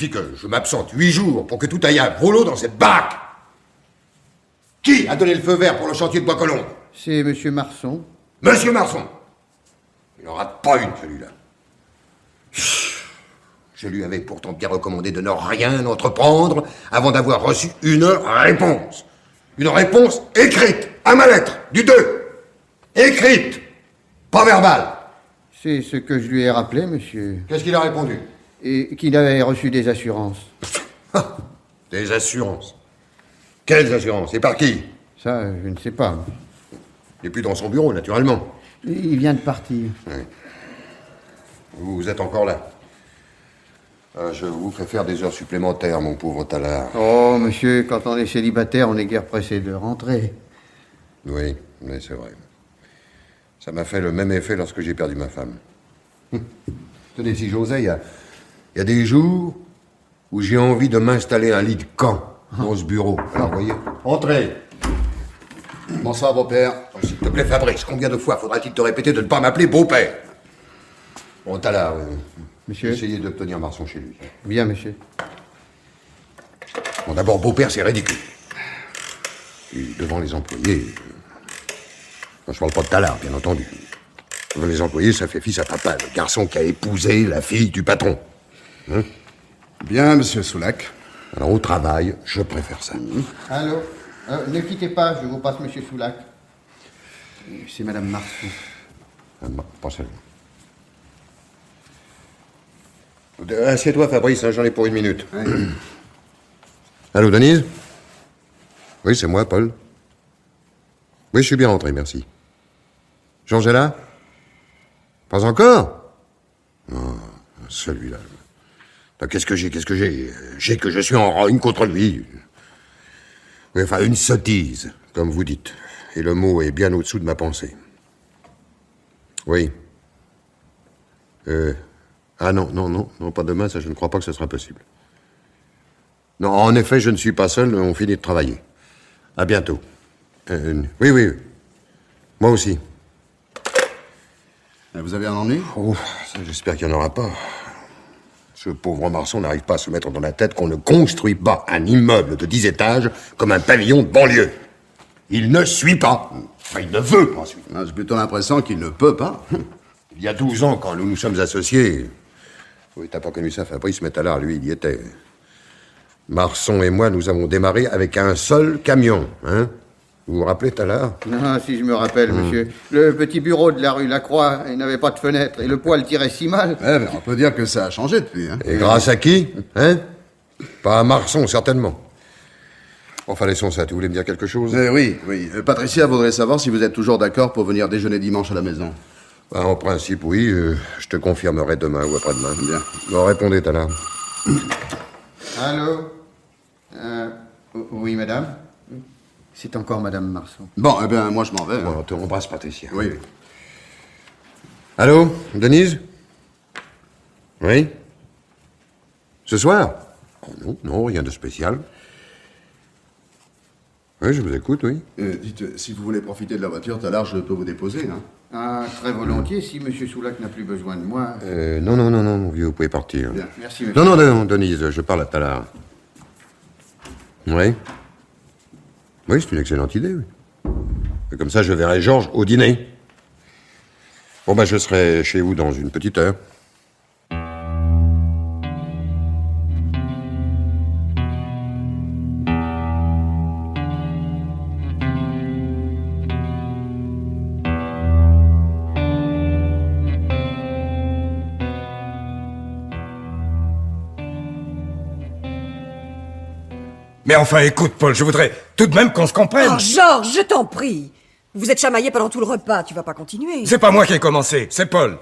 suffit que je m'absente 8 jours pour que tout aille à volo dans cette baraque. Qui a donné le feu vert pour le chantier de Bois-Colombes? C'est Monsieur Marson. Monsieur Marson. Il n'en rate pas une, celui-là. Je lui avais pourtant bien recommandé de ne rien entreprendre avant d'avoir reçu une réponse. Une réponse écrite, à ma lettre, du 2. Écrite, pas verbale. C'est ce que je lui ai rappelé, monsieur. Qu'est-ce qu'il a répondu? Et qu'il avait reçu des assurances. Des assurances. Quelles assurances? Et par qui? Ça, je ne sais pas. Il n'est plus dans son bureau, naturellement. Il vient de partir. Oui. Vous êtes encore là. Je vous fais faire des heures supplémentaires, mon pauvre Tallard. Oh, monsieur, quand on est célibataire, on est guère pressé de rentrer. Oui, mais c'est vrai. Ça m'a fait le même effet lorsque j'ai perdu ma femme. Tenez, si j'osais, il y a des jours où j'ai envie de m'installer un lit de camp dans ce bureau. Alors, vous voyez, entrez. Bonsoir, beau-père. Oh, s'il te plaît, Fabrice, combien de fois faudra-t-il te répéter de ne pas m'appeler beau-père? Bon, Tallard, Monsieur? essayez d'obtenir Marson chez lui. Bien, monsieur. Bon, d'abord, beau-père, c'est ridicule. Et devant les employés... Je parle pas de Tallard, bien entendu. Devant les employés, ça fait fils à papa, le garçon qui a épousé la fille du patron. Hein? Bien, monsieur Soulac. Alors, au travail, je préfère ça. Allô? Ne quittez pas, je vous passe monsieur Soulac. C'est madame Marson. Pas seulement. Assieds-toi, Fabrice, hein, j'en ai pour 1 minute. Ouais. Allô, Denise? Oui, c'est moi, Paul. Oui, je suis bien rentré, merci. Georges est là? Pas encore? Non, celui-là. Qu'est-ce que j'ai? J'ai que je suis en rogne contre lui. Oui, enfin, une sottise, comme vous dites. Et le mot est bien au-dessous de ma pensée. Oui. Ah non, pas demain, ça, je ne crois pas que ce sera possible. Non, en effet, je ne suis pas seul, on finit de travailler. À bientôt. Oui. Moi aussi. Vous avez un ennui? Oh, ça, j'espère qu'il n'y en aura pas. Ce pauvre Marson n'arrive pas à se mettre dans la tête qu'on ne construit pas un immeuble de 10 étages comme un pavillon de banlieue. Il ne suit pas. Enfin, il ne veut pas suivre. J'ai plutôt l'impression qu'il ne peut pas. Il y a 12 ans, quand nous nous sommes associés... Oui, t'as pas connu ça, Fabrice, mais Tallard, lui, il y était. Marson et moi, nous avons démarré avec un seul camion, hein? Vous vous rappelez, Tallard? Ah, si je me rappelle, monsieur. Le petit bureau de la rue Lacroix, il n'avait pas de fenêtre, et le poêle tirait si mal. Ben, on peut dire que ça a changé depuis. Hein. Et grâce à qui? Hein? Pas à Marson, certainement. Enfin, laissons ça. Tu voulais me dire quelque chose? Oui. Patricia voudrait savoir si vous êtes toujours d'accord pour venir déjeuner dimanche à la maison. Bah, en principe, oui. Je te confirmerai demain ou après-demain. Bien. Bon, répondez, Tallard. Allô? Oui, madame? C'est encore madame Marson. Bon, eh bien, moi, je m'en vais. Hein. Bon, on te embrasse, Patricia. Oui. Allô? Denise? Oui? Ce soir? Oh, non, rien de spécial. Oui, je vous écoute, oui. Dites, si vous voulez profiter de la voiture, tout à l'heure, je peux vous déposer, hein. Ah, très volontiers, si monsieur Soulac n'a plus besoin de moi. Non, mon vieux, vous pouvez partir. Bien. Merci, monsieur. Non, Denise, je parle à Tallard. Oui? Oui, c'est une excellente idée, oui. Et comme ça, je verrai Georges au dîner. Bon, ben, je serai chez vous dans une petite heure. Mais enfin, écoute, Paul, je voudrais tout de même qu'on se comprenne. Oh, Georges, je t'en prie. Vous vous êtes chamaillé pendant tout le repas, tu vas pas continuer. C'est pas moi qui ai commencé, c'est Paul.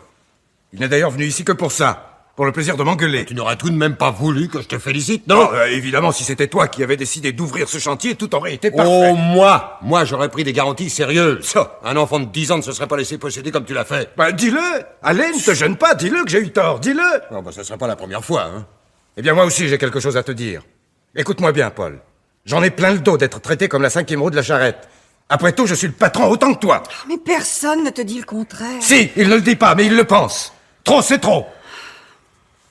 Il n'est d'ailleurs venu ici que pour ça, pour le plaisir de m'engueuler. Tu n'auras tout de même pas voulu que je te félicite, non? Évidemment, si c'était toi qui avais décidé d'ouvrir ce chantier, tout aurait été parfait. Oh, moi, j'aurais pris des garanties sérieuses. Ça, un enfant de 10 ans ne se serait pas laissé posséder comme tu l'as fait. Bah, dis-le. Allez, ne te gêne pas, dis-le que j'ai eu tort, dis-le. Non, bah, ça serait pas la première fois, hein. Eh bien, moi aussi, j'ai quelque chose à te dire. Écoute-moi bien, Paul. J'en ai plein le dos d'être traité comme la 5e roue de la charrette. Après tout, je suis le patron autant que toi. Mais personne ne te dit le contraire. Si, il ne le dit pas, mais il le pense. Trop, c'est trop.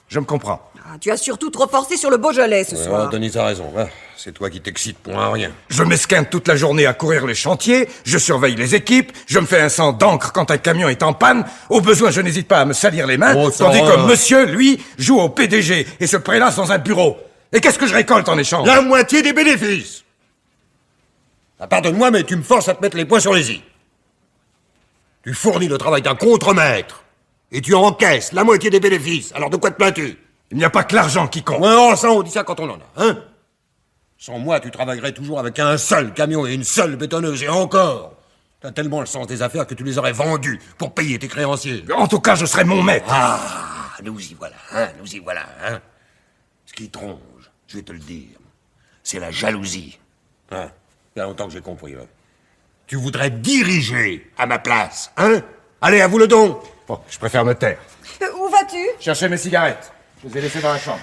Je me comprends. Ah, tu as surtout trop forcé sur le Beaujolais ce soir. Denise a raison. Va. C'est toi qui t'excites pour un rien. Je m'esquinte toute la journée à courir les chantiers, je surveille les équipes, je me fais un sang d'encre quand un camion est en panne, au besoin je n'hésite pas à me salir les mains, Oh, ça tandis va. que monsieur, lui, joue au PDG et se prélasse dans un bureau. Et qu'est-ce que je récolte en échange? La moitié des bénéfices. Ah, pardonne-moi, mais tu me forces à te mettre les points sur les i. Tu fournis le travail d'un contremaître. Et tu encaisses la moitié des bénéfices. Alors de quoi te plains-tu? Il n'y a pas que l'argent qui compte. Ouais, oh, ça, on dit ça quand on en a, hein? Sans moi, tu travaillerais toujours avec un seul camion et une seule bétonneuse, et encore. T'as tellement le sens des affaires que tu les aurais vendus pour payer tes créanciers. En tout cas, je serai mon maître. Ah, nous y voilà, hein, nous y voilà, hein. Ce qui tronche, je vais te le dire, c'est la jalousie. Hein, il y a longtemps que j'ai compris, ouais. Tu voudrais diriger à ma place, hein? Allez, à vous le don. Bon, je préfère me taire. Où vas-tu? Chercher mes cigarettes. Je les ai laissées dans la chambre.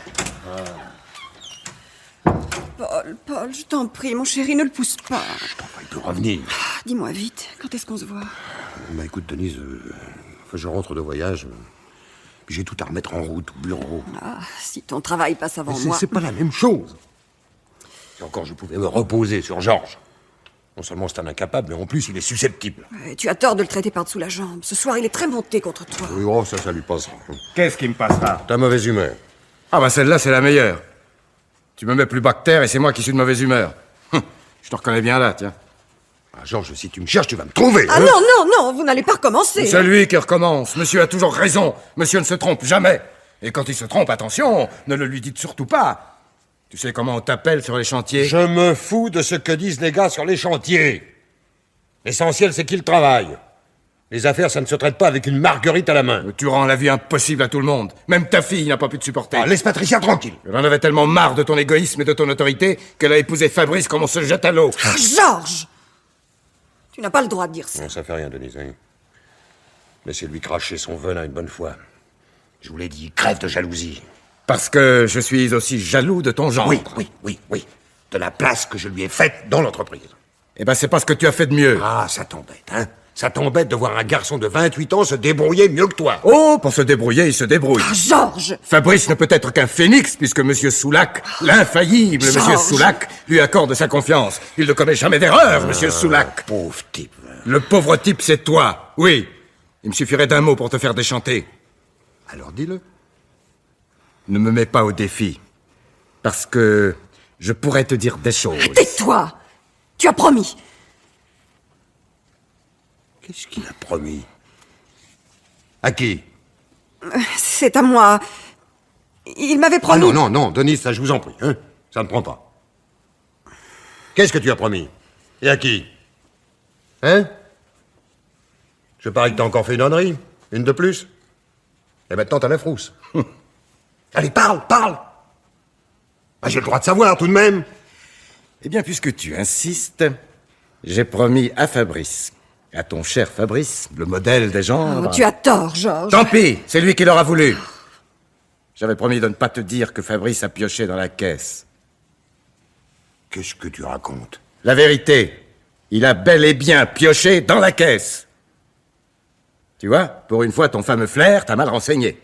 Paul, je t'en prie, mon chéri, ne le pousse pas. Il peut revenir. Dis-moi vite, quand est-ce qu'on se voit? Bah écoute, Denise, je rentre de voyage. Puis j'ai tout à remettre en route au bureau. Ah, si ton travail passe avant Mais moi. c'est pas la même chose. Si encore je pouvais me reposer sur Georges. Non seulement c'est un incapable, mais en plus il est susceptible. Tu as tort de le traiter par-dessous la jambe. Ce soir, il est très monté contre toi. Oui, oh, ça lui passera. Qu'est-ce qui me passera? Ta mauvaise humeur. Ah bah celle-là, c'est la meilleure. Tu me mets plus bas que terre et c'est moi qui suis de mauvaise humeur. Je te reconnais bien là, tiens. Ah, Georges, si tu me cherches, tu vas me trouver. Ah hein. non, non, non, vous n'allez pas recommencer. C'est lui qui recommence. Monsieur a toujours raison. Monsieur ne se trompe jamais. Et quand il se trompe, attention, ne le lui dites surtout pas. Tu sais comment on t'appelle sur les chantiers? Je me fous de ce que disent les gars sur les chantiers. L'essentiel, c'est qu'ils travaillent. Les affaires, ça ne se traite pas avec une marguerite à la main. Tu rends la vie impossible à tout le monde. Même ta fille n'a pas pu te supporter. Ah, laisse Patricia tranquille. Elle en avait tellement marre de ton égoïsme et de ton autorité qu'elle a épousé Fabrice comme on se jette à l'eau. Ah, Georges! Tu n'as pas le droit de dire ça. Non, ça fait rien, Denise. Hein. Laissez-lui cracher son venin une bonne fois. Je vous l'ai dit, crève de jalousie. Parce que je suis aussi jaloux de ton genre. Oui. De la place que je lui ai faite dans l'entreprise. Eh ben, c'est pas ce que tu as fait de mieux. Ah, ça t'embête, hein? Ça t'embête de voir un garçon de 28 ans se débrouiller mieux que toi. Oh, pour se débrouiller, il se débrouille. Ah, Georges! Fabrice ne peut être qu'un phénix, puisque Monsieur Soulac, l'infaillible Georges. Monsieur Soulac, lui accorde sa confiance. Il ne commet jamais d'erreur, Monsieur Soulac. Pauvre type. Le pauvre type, c'est toi. Oui. Il me suffirait d'un mot pour te faire déchanter. Alors dis-le. Ne me mets pas au défi. Parce que je pourrais te dire des choses. Tais-toi! Tu as promis. Qu'est-ce qu'il a promis? À qui? C'est à moi. Il m'avait Ah promis... non, Denise, ça je vous en prie, hein? Ça ne prend pas. Qu'est-ce que tu as promis? Et à qui? Hein? Je parie que t'as encore fait une ânerie. Une de plus. Et maintenant t'as la frousse. Allez, parle! Ah, j'ai le droit de savoir, tout de même. Eh bien, puisque tu insistes, j'ai promis à Fabrice, à ton cher Fabrice, le modèle des gens... Oh, tu as tort, Georges. Tant pis, c'est lui qui l'aura voulu. J'avais promis de ne pas te dire que Fabrice a pioché dans la caisse. Qu'est-ce que tu racontes? La vérité, il a bel et bien pioché dans la caisse. Tu vois, pour une fois, ton fameux flair t'a mal renseigné.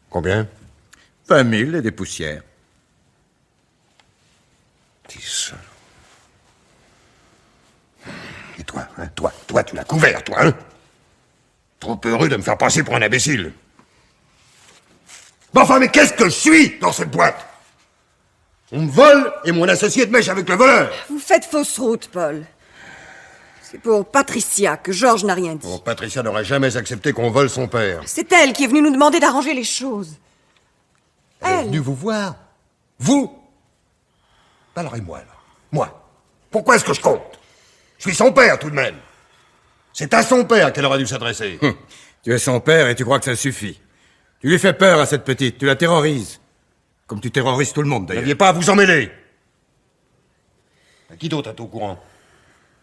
Combien? 20 000 et des poussières. T'es seul. Et toi, hein, toi, tu l'as couvert, toi, hein? Trop heureux de me faire passer pour un imbécile. Mais enfin, mais qu'est-ce que je suis dans cette boîte? On me vole et mon associé de mèche avec le voleur. Vous faites fausse route, Paul. C'est pour Patricia que Georges n'a rien dit. Bon, Patricia n'aurait jamais accepté qu'on vole son père. C'est elle qui est venue nous demander d'arranger les choses. Elle est Elle. venue vous voir. Vous? Alors et moi, alors? Moi? Pourquoi est-ce que je compte? Je suis son père, tout de même. C'est à son père qu'elle aurait dû s'adresser. Tu es son père et tu crois que ça suffit. Tu lui fais peur à cette petite, tu la terrorises. Comme tu terrorises tout le monde, Vous d'ailleurs. n'aviez pas à vous en mêler. Qui d'autre est au courant?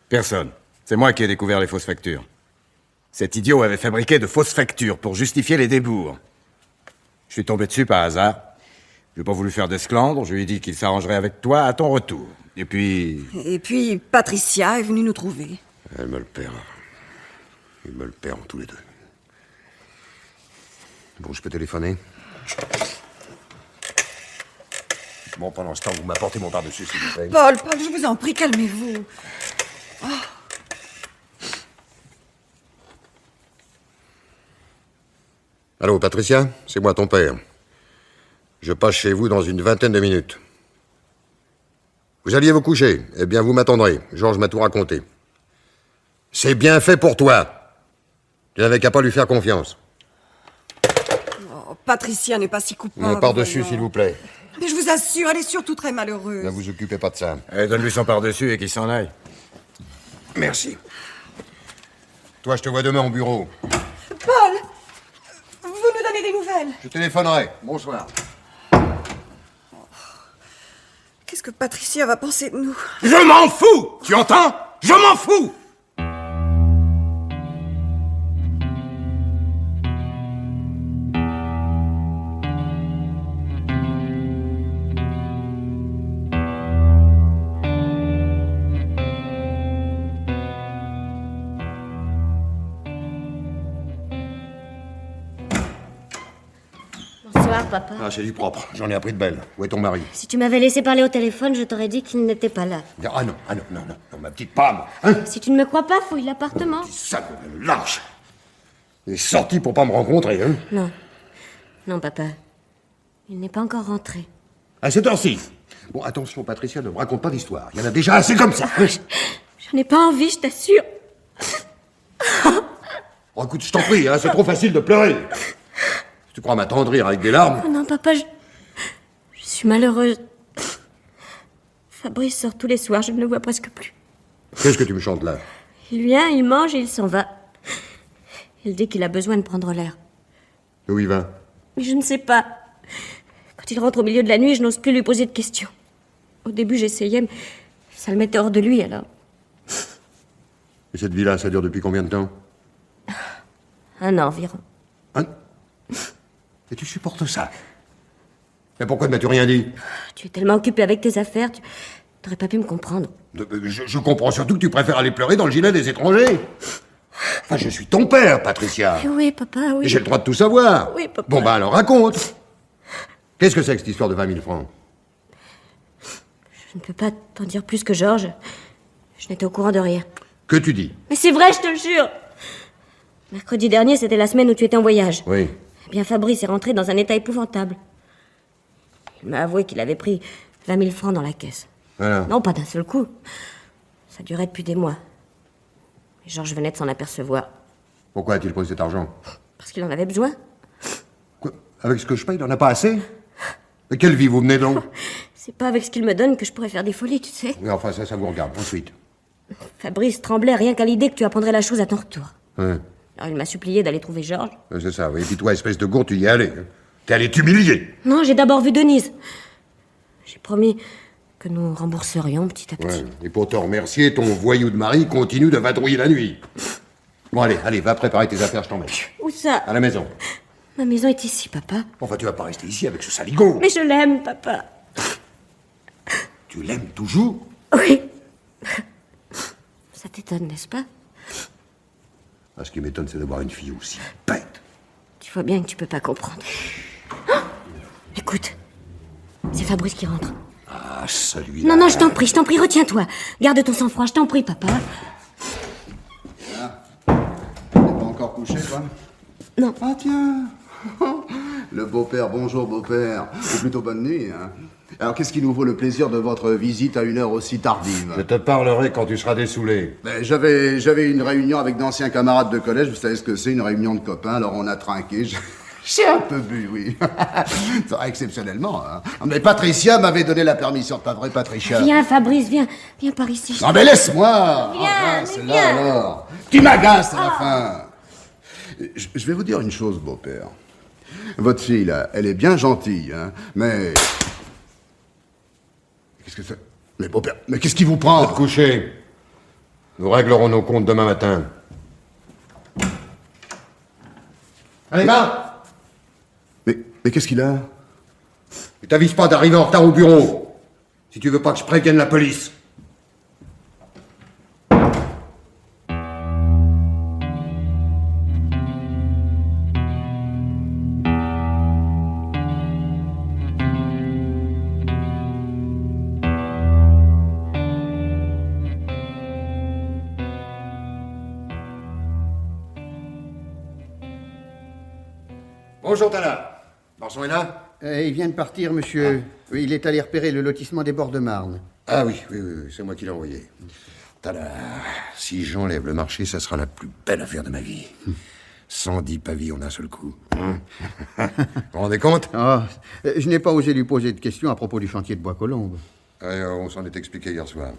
Personne. C'est moi qui ai découvert les fausses factures. Cet idiot avait fabriqué de fausses factures pour justifier les débours. Je suis tombé dessus par hasard. Je n'ai pas voulu faire d'esclandre, je lui ai dit qu'il s'arrangerait avec toi à ton retour. Et puis... Et puis, Patricia est venue nous trouver. Elle me le perd. Ils me le perdent tous les deux. Bon, je peux téléphoner? Bon, pendant ce temps, vous m'apportez mon par-dessus, s'il vous plaît. Paul, Paul, je vous en prie, calmez-vous. Allô, Patricia? C'est moi, ton père. Je passe chez vous dans une vingtaine de minutes. Vous alliez vous coucher. Eh bien, vous m'attendrez. Georges m'a tout raconté. C'est bien fait pour toi. Tu n'avais qu'à pas lui faire confiance. Oh, Patricia n'est pas si coupable. Mon par-dessus, voyons. s'il vous plaît. Mais je vous assure, elle est surtout très malheureuse. Ne vous occupez pas de ça. Eh, donne-lui son par-dessus et qu'il s'en aille. Merci. Toi, je te vois demain au bureau. Paul, vous nous donnez des nouvelles. Je téléphonerai. Bonsoir. Qu'est-ce que Patricia va penser de nous? Je m'en fous! Tu entends? Je m'en fous! Bonsoir, papa. Ah, c'est du propre. J'en ai appris de belle. Où est ton mari? Si tu m'avais laissé parler au téléphone, je t'aurais dit qu'il n'était pas là. Ah non, non, ma petite Pam. Hein? Si tu ne me crois pas, fouille l'appartement. Ça, le lâche. Il est sorti pour pas me rencontrer, hein? Non. Non, papa. Il n'est pas encore rentré. À cette heure-ci. Bon, attention, Patricia, ne me raconte pas d'histoire. Il y en a déjà assez comme ça. J'en ai pas envie, je t'assure. Oh, écoute, je t'en prie, hein, c'est trop facile de pleurer. Tu crois m'attendrir avec des larmes? Oh non, papa, je suis malheureuse. Fabrice sort tous les soirs, je ne le vois presque plus. Qu'est-ce que tu me chantes là? Il vient, il mange et il s'en va. Il dit qu'il a besoin de prendre l'air. Et où il va? Mais je ne sais pas. Quand il rentre au milieu de la nuit, je n'ose plus lui poser de questions. Au début, j'essayais, mais ça le mettait hors de lui, alors. Et cette vie-là, ça dure depuis combien de temps? 1 an environ. Hein? Et tu supportes ça? Mais pourquoi ne m'as-tu rien dit? Tu es tellement occupé avec tes affaires, tu n'aurais pas pu me comprendre. Je comprends surtout que tu préfères aller pleurer dans le gilet des étrangers. Enfin, je suis ton père, Patricia. Oui, papa, oui. Et j'ai le droit de tout savoir. Oui, papa. Bon, bah alors raconte. Qu'est-ce que c'est que cette histoire de 20 000 francs? Je ne peux pas t'en dire plus que Georges. Je n'étais au courant de rien. Que tu dis? Mais c'est vrai, je te le jure. Mercredi dernier, c'était la semaine où tu étais en voyage. Oui. Eh bien, Fabrice est rentré dans un état épouvantable. Il m'a avoué qu'il avait pris 20 000 francs dans la caisse. Voilà. Non, pas d'un seul coup. Ça durait depuis des mois. Et Georges venait de s'en apercevoir. Pourquoi a-t-il pris cet argent? Parce qu'il en avait besoin. Quoi? Avec ce que je paye, il n'en a pas assez? Mais quelle vie vous menez donc? C'est pas avec ce qu'il me donne que je pourrais faire des folies, tu sais. Oui, enfin, ça vous regarde. Ensuite. Fabrice tremblait rien qu'à l'idée que tu apprendrais la chose à ton retour. Ouais. Alors il m'a supplié d'aller trouver Georges. C'est ça, oui. Et puis toi, espèce de gourde, tu y es allé. Hein. T'es allé t'humilier. Non, j'ai d'abord vu Denise. J'ai promis que nous rembourserions petit à petit. Ouais. Et pour te remercier, ton voyou de mari continue de vadrouiller la nuit. Bon, allez, va préparer tes affaires, je t'emmène. Où ça? À la maison. Ma maison est ici, papa. Enfin, tu vas pas rester ici avec ce saligot. Mais je l'aime, papa. Tu l'aimes toujours? Oui. Ça t'étonne, n'est-ce pas? Ah, ce qui m'étonne, c'est d'avoir une fille aussi bête. Tu vois bien que tu peux pas comprendre. Oh, écoute, c'est Fabrice qui rentre. Ah, celui-là. Non, je t'en prie, retiens-toi. Garde ton sang-froid, je t'en prie, papa. T'es pas encore couché, toi? Non. Ah, tiens. Le beau-père, bonjour, beau-père. Ou plutôt bonne nuit, hein. Alors, qu'est-ce qui nous vaut le plaisir de votre visite à une heure aussi tardive? Je te parlerai quand tu seras dessoulé. Ben, j'avais une réunion avec d'anciens camarades de collège. Vous savez ce que c'est, une réunion de copains. Alors, on a trinqué. J'ai un peu bu, oui. Exceptionnellement, hein. Mais Patricia m'avait donné la permission. Pas vrai, Patricia? Viens, Fabrice, viens par ici. Non, mais laisse-moi! Viens, Enfin, mais c'est viens. là, alors. Tu m'agaces à la fin. Je vais vous dire une chose, beau-père. Votre fille, là, elle est bien gentille, hein, mais... Qu'est-ce que c'est? Mais beau-père, mais qu'est-ce qui vous prend? Va te coucher. Nous réglerons nos comptes demain matin. Allez, va! Mais qu'est-ce qu'il a? Tu t'avises pas d'arriver en retard au bureau. Si tu veux pas que je prévienne la police. bonjour, Tala. Marson est là? Il vient de partir, monsieur. Oui, il est allé repérer le lotissement des bords de Marne. Ah oui, c'est moi qui l'ai envoyé. Tala, si j'enlève le marché, ça sera la plus belle affaire de ma vie. 110 pavillons d'un seul coup. Hein? Vous vous rendez compte? Ah, je n'ai pas osé lui poser de questions à propos du chantier de Bois-Colombes. Ouais, on s'en est expliqué hier soir.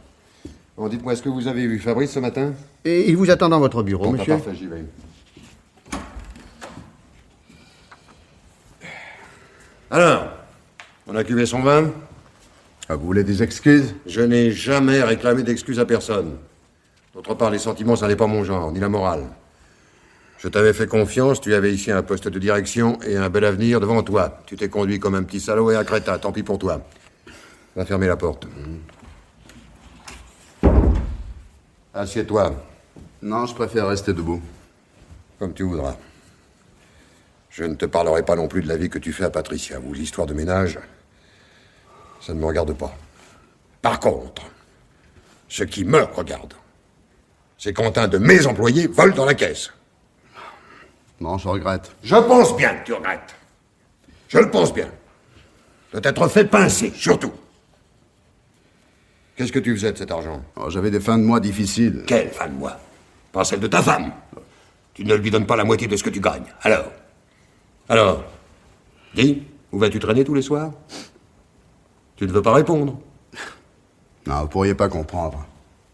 Bon, dites-moi, est-ce que vous avez vu Fabrice ce matin? Et il vous attend dans votre bureau, Bon, monsieur. parfait, j'y vais. Alors, on a cuvé son vin? Ah, vous voulez des excuses? Je n'ai jamais réclamé d'excuses à personne. D'autre part, les sentiments, ça n'est pas mon genre, ni la morale. Je t'avais fait confiance, tu avais ici un poste de direction et un bel avenir devant toi. Tu t'es conduit comme un petit salaud et un crétin, tant pis pour toi. Va fermer la porte. Assieds-toi, Non, je préfère rester debout. comme tu voudras. Je ne te parlerai pas non plus de la vie que tu fais à Patricia, ou l'histoire de ménage. Ça ne me regarde pas. Par contre, ce qui me regarde, c'est quand un de mes employés vole dans la caisse. Non, je regrette. Je pense bien que tu regrettes. Je le pense bien. De t'être fait pincer, surtout. Qu'est-ce que tu faisais de cet argent? Oh, j'avais des fins de mois difficiles. Quelle fin de mois? Pas celle de ta femme. Tu ne lui donnes pas la moitié de ce que tu gagnes. Alors, dis, où vas-tu traîner tous les soirs? Tu ne veux pas répondre? Non, vous pourriez pas comprendre.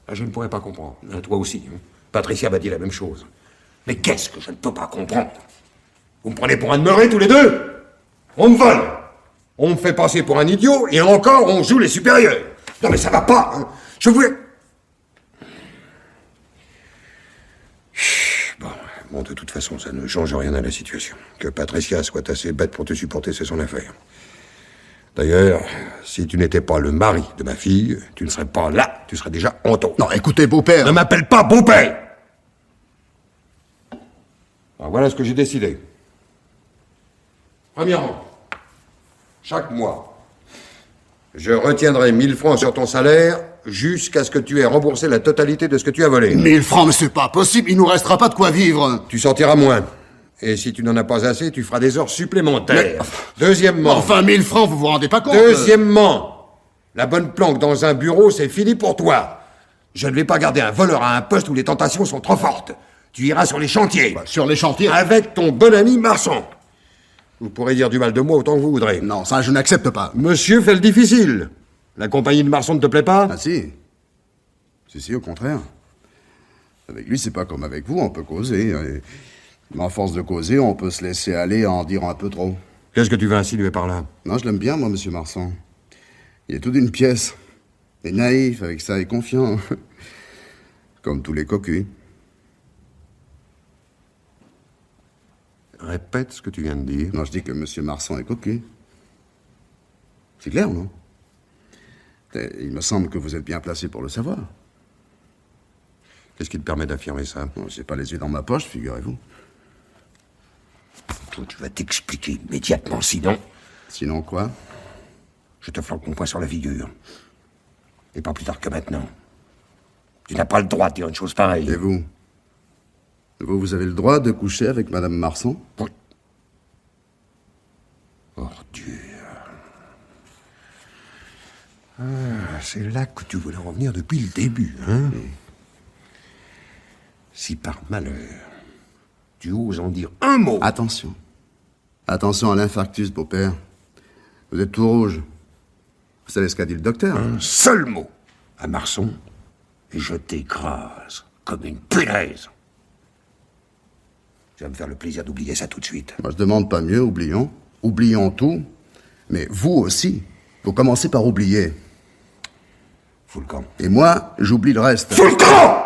Ah, je ne pourrais pas comprendre. Toi aussi. Hein. Patricia m'a dit la même chose. Mais qu'est-ce que je ne peux pas comprendre? Vous me prenez pour un demeuré tous les deux? On me vole. On me fait passer pour un idiot et encore on joue les supérieurs. Non mais ça va pas. Hein. Je voulais... Bon, de toute façon, ça ne change rien à la situation. Que Patricia soit assez bête pour te supporter, c'est son affaire. D'ailleurs, si tu n'étais pas le mari de ma fille, tu ne serais pas là, tu serais déjà en taupe. Non, écoutez, beau-père. Ne m'appelle pas beau-père! Alors voilà ce que j'ai décidé. Premièrement, chaque mois, je retiendrai 1000 francs sur ton salaire jusqu'à ce que tu aies remboursé la totalité de ce que tu as volé. 1000 francs, mais c'est pas possible, il nous restera pas de quoi vivre. Tu sortiras moins. Et si tu n'en as pas assez, tu feras des heures supplémentaires. Deuxièmement... Enfin, 1000 francs, vous vous rendez pas compte? Deuxièmement, la bonne planque dans un bureau, c'est fini pour toi. Je ne vais pas garder un voleur à un poste où les tentations sont trop fortes. Tu iras sur les chantiers. Bah, sur les chantiers? Avec ton bon ami Marsan. Vous pourrez dire du mal de moi autant que vous voudrez. Non, ça, je n'accepte pas. Monsieur fait le difficile. La compagnie de Marsan ne te plaît pas? Ah si. Si, au contraire. Avec lui, c'est pas comme avec vous, on peut causer. Mais à force de causer, on peut se laisser aller à en dire un peu trop. Qu'est-ce que tu veux insinuer par là? Non, je l'aime bien, moi, monsieur Marsan. Il est tout d'une pièce. Il est naïf avec ça et confiant. Comme tous les cocus. Répète ce que tu viens de dire. Non, je dis que monsieur Marsan est cocu. C'est clair, non? Il me semble que vous êtes bien placé pour le savoir. Qu'est-ce qui te permet d'affirmer ça? Bon, j'ai pas les yeux dans ma poche, figurez-vous. Toi, tu vas t'expliquer immédiatement, sinon... Sinon quoi? Je te flanque mon poing sur la figure. Et pas plus tard que maintenant. Tu n'as pas le droit de dire une chose pareille. Et vous? Vous avez le droit de coucher avec madame Marsan? Ordure. Ah, c'est là que tu voulais en venir depuis le début, hein? Si par malheur, tu oses en dire un mot... Attention. Attention à l'infarctus, beau-père. Vous êtes tout rouge. Vous savez ce qu'a dit le docteur? Un seul mot à Marsan, et je t'écrase comme une punaise. Tu vas me faire le plaisir d'oublier ça tout de suite. Moi, je demande pas mieux, oublions. Oublions tout. Mais vous aussi. Vous commencez par oublier. Fous le camp. Et moi, j'oublie le reste. Fous le camp!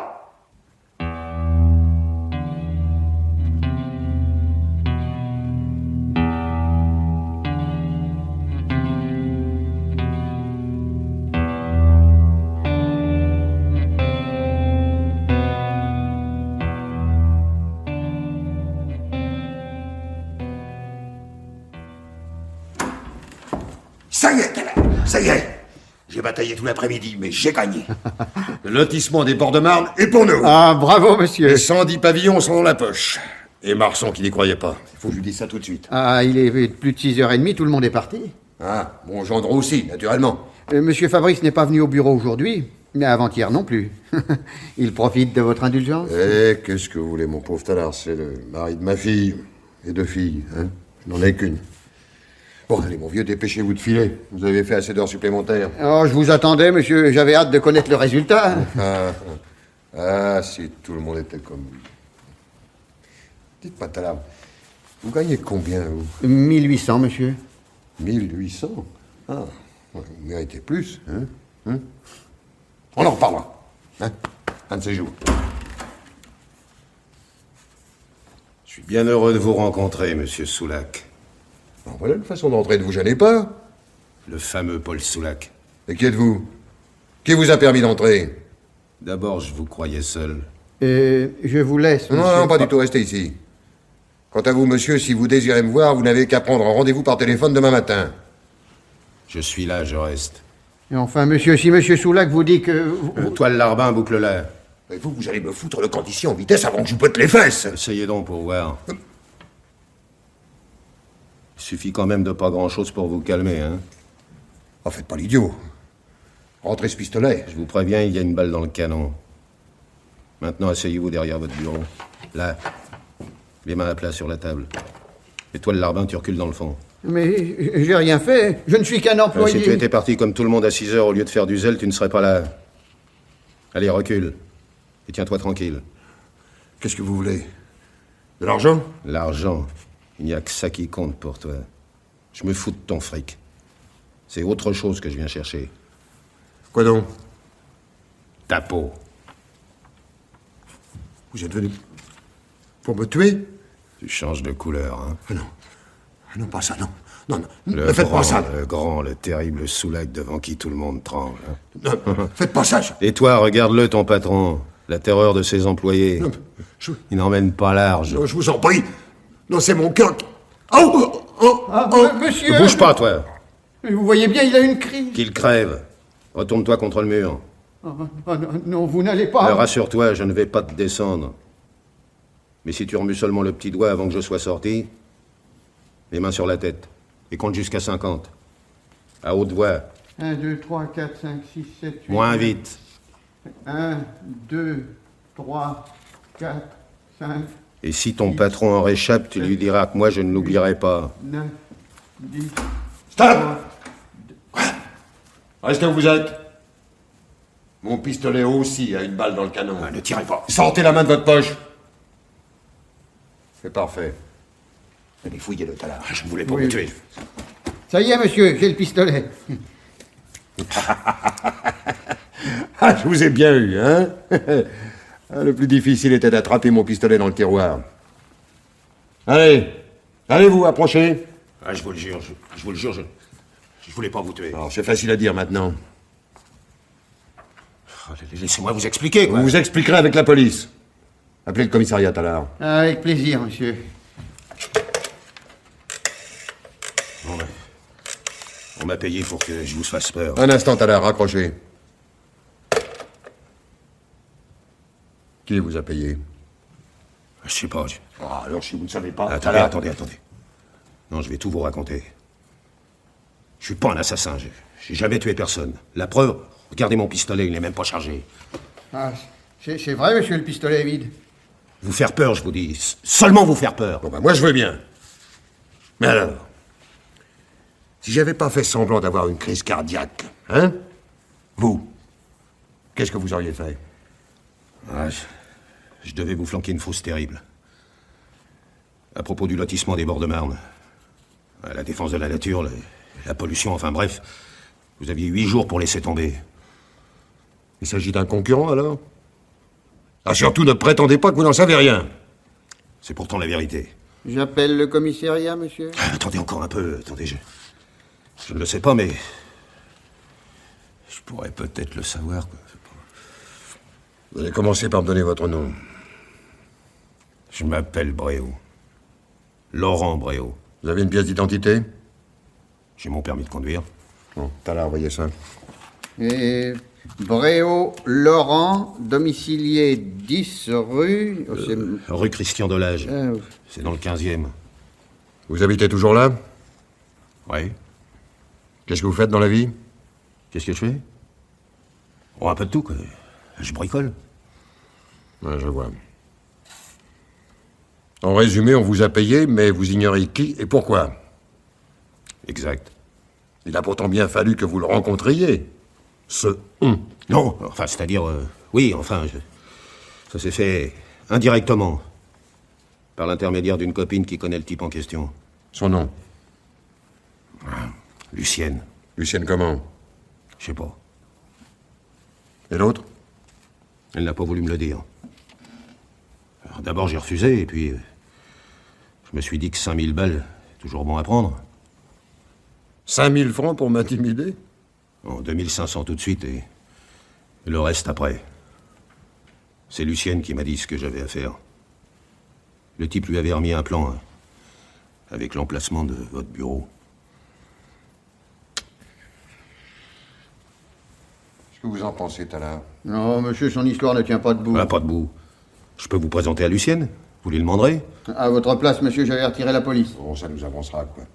Ça y est, ça y est. J'ai bataillé tout l'après-midi, mais j'ai gagné. Le lotissement des bords de Marne est pour nous. Ah, bravo, monsieur. Les 110 pavillons sont dans la poche. Et Marsan qui n'y croyait pas. Il faut que je lui dise ça tout de suite. Ah, il est plus de 6h30, tout le monde est parti. Ah, bon, Gendron aussi, naturellement. Monsieur Fabrice n'est pas venu au bureau aujourd'hui, mais avant-hier non plus. Il profite de votre indulgence. Eh, qu'est-ce que vous voulez, mon pauvre Talard? C'est le mari de ma fille. Et 2 filles, hein. Je n'en ai qu'une. Bon, allez, mon vieux, dépêchez-vous de filer. Vous avez fait assez d'heures supplémentaires. Oh, je vous attendais, monsieur. J'avais hâte de connaître le résultat. Si tout le monde était comme vous. Dites-moi, Talard, vous gagnez combien, vous? 1800, monsieur. 1800? Ah, ouais, vous méritez plus, hein? On en reparlera, hein? Un de ces jours. Je suis bien heureux de vous rencontrer, monsieur Soulac. Bon, voilà une façon d'entrer, ne vous gênez pas. Le fameux Paul Soulac. Et qui êtes-vous? Qui vous a permis d'entrer? D'abord, je vous croyais seul. Je vous laisse, Non, monsieur. non, pas du tout, restez ici. Quant à vous, monsieur, si vous désirez me voir, vous n'avez qu'à prendre un rendez-vous par téléphone demain matin. Je suis là, je reste. Et enfin, monsieur, si monsieur Soulac vous dit que... Toile Larbin, boucle-la. Et vous allez me foutre le camp ici en vitesse avant que je vous pète les fesses. Essayez donc pour voir. Il suffit quand même de pas grand-chose pour vous calmer, hein. Oh, faites pas l'idiot. Rentrez ce pistolet. Je vous préviens, il y a une balle dans le canon. Maintenant, asseyez-vous derrière votre bureau. Là. Les mains à plat sur la table. Et toi, le Larbin, tu recules dans le fond. Mais j'ai rien fait. Je ne suis qu'un employé. Si tu étais parti comme tout le monde à 6 heures au lieu de faire du zèle, tu ne serais pas là. Allez, recule. Et tiens-toi tranquille. Qu'est-ce que vous voulez? De l'argent? L'argent, il n'y a que ça qui compte pour toi. Je me fous de ton fric. C'est autre chose que je viens chercher. Quoi donc? Ta peau. Vous êtes venu pour me tuer? Tu changes de couleur, hein. Ah non. Ah non, pas ça, non. Non, non, Le ne faites grand, pas ça. le terrible Soulac devant qui tout le monde tremble. Hein. Non, faites pas ça. Et toi, regarde-le, ton patron. La terreur de ses employés. Non, Il n'emmène pas large. non, je vous en prie. Non, c'est mon cœur. Oh, Ah, monsieur Ne bouge pas, toi. Mais vous voyez bien, il a une crise. Qu'il crève. Retourne-toi contre le mur. Oh, non, vous n'allez pas... Rassure-toi, je ne vais pas te descendre. Mais si tu remues seulement le petit doigt avant que je sois sorti, les mains sur la tête, et compte jusqu'à 50. À haute voix. 1, 2, 3, 4, 5, 6, 7, 8... Moins vite. 1, 2, 3, 4, 5, Et si ton patron en réchappe, tu lui diras que moi je ne l'oublierai pas. 9, 10... Stop! Restez où vous êtes. Mon pistolet aussi a une balle dans le canon. Ne tirez pas. Sortez la main de votre poche. C'est parfait. Allez, fouillez le talard. Je ne voulais pas Oui, vous oui. tuer. Ça y est, monsieur, j'ai le pistolet. Ah, je vous ai bien eu, hein? Ah, le plus difficile était d'attraper mon pistolet dans le tiroir. Allez, allez-vous, approchez. Ah, je vous le jure, je vous le jure, je voulais pas vous tuer. Alors, c'est facile à dire maintenant. Oh, laissez-moi vous expliquer, quoi. Vous vous expliquerez avec la police. Appelez le commissariat, Talard. Avec plaisir, monsieur. On m'a payé pour que je vous fasse peur. Un instant, Talard, raccrochez. Qui vous a payé? Je sais pas. Ah, alors, si vous ne savez pas... Attendez, attendez. Non, je vais tout vous raconter. Je suis pas un assassin, j'ai jamais tué personne. La preuve, regardez mon pistolet, il n'est même pas chargé. Ah, c'est vrai, monsieur, le pistolet est vide. Vous faire peur, je vous dis. Seulement vous faire peur. Bon, ben, moi, je veux bien. Mais alors, si j'avais pas fait semblant d'avoir une crise cardiaque, hein? Vous, qu'est-ce que vous auriez fait? Ah, je devais vous flanquer une fausse terrible. À propos du lotissement des bords de Marne. La défense de la nature, la pollution, enfin bref. Vous aviez 8 jours pour laisser tomber. Il s'agit d'un concurrent, alors? Ah, surtout, ne prétendez pas que vous n'en savez rien. C'est pourtant la vérité. J'appelle le commissariat, monsieur. Ah, attendez encore un peu, attendez, je ne le sais pas, mais... Je pourrais peut-être le savoir, quoi. Vous allez commencer par me donner votre nom. Je m'appelle Bréau. Laurent Bréau. Vous avez une pièce d'identité? J'ai mon permis de conduire. Bon, Talard, voyez ça. Et Bréau Laurent, domicilié 10 rue... Rue Christian Delage. Ah, C'est dans le 15e. Vous habitez toujours là? Ouais. Qu'est-ce que vous faites dans la vie? Qu'est-ce que je fais? Oh, un peu de tout, quoi. Je bricole. Ouais, je vois. En résumé, on vous a payé, mais vous ignorez qui et pourquoi. Exact. Il a pourtant bien fallu que vous le rencontriez. Ce on. Non, enfin, c'est-à-dire... oui, enfin, ça s'est fait indirectement. Par l'intermédiaire d'une copine qui connaît le type en question. Son nom. Lucienne. Lucienne comment? Je sais pas. Et l'autre? Elle n'a pas voulu me le dire. Alors, d'abord, j'ai refusé, et puis... je me suis dit que 5000 balles, c'est toujours bon à prendre. 5000 francs pour m'intimider? En 2500 tout de suite, et le reste après. C'est Lucienne qui m'a dit ce que j'avais à faire. Le type lui avait remis un plan, hein, avec l'emplacement de votre bureau. Qu'est-ce que vous en pensez, Tallard? Non, monsieur, son histoire ne tient pas debout. Ah, pas debout. Je peux vous présenter à Lucienne? Vous lui demanderez? À votre place, monsieur, j'avais retiré la police. Bon, ça nous avancera, quoi.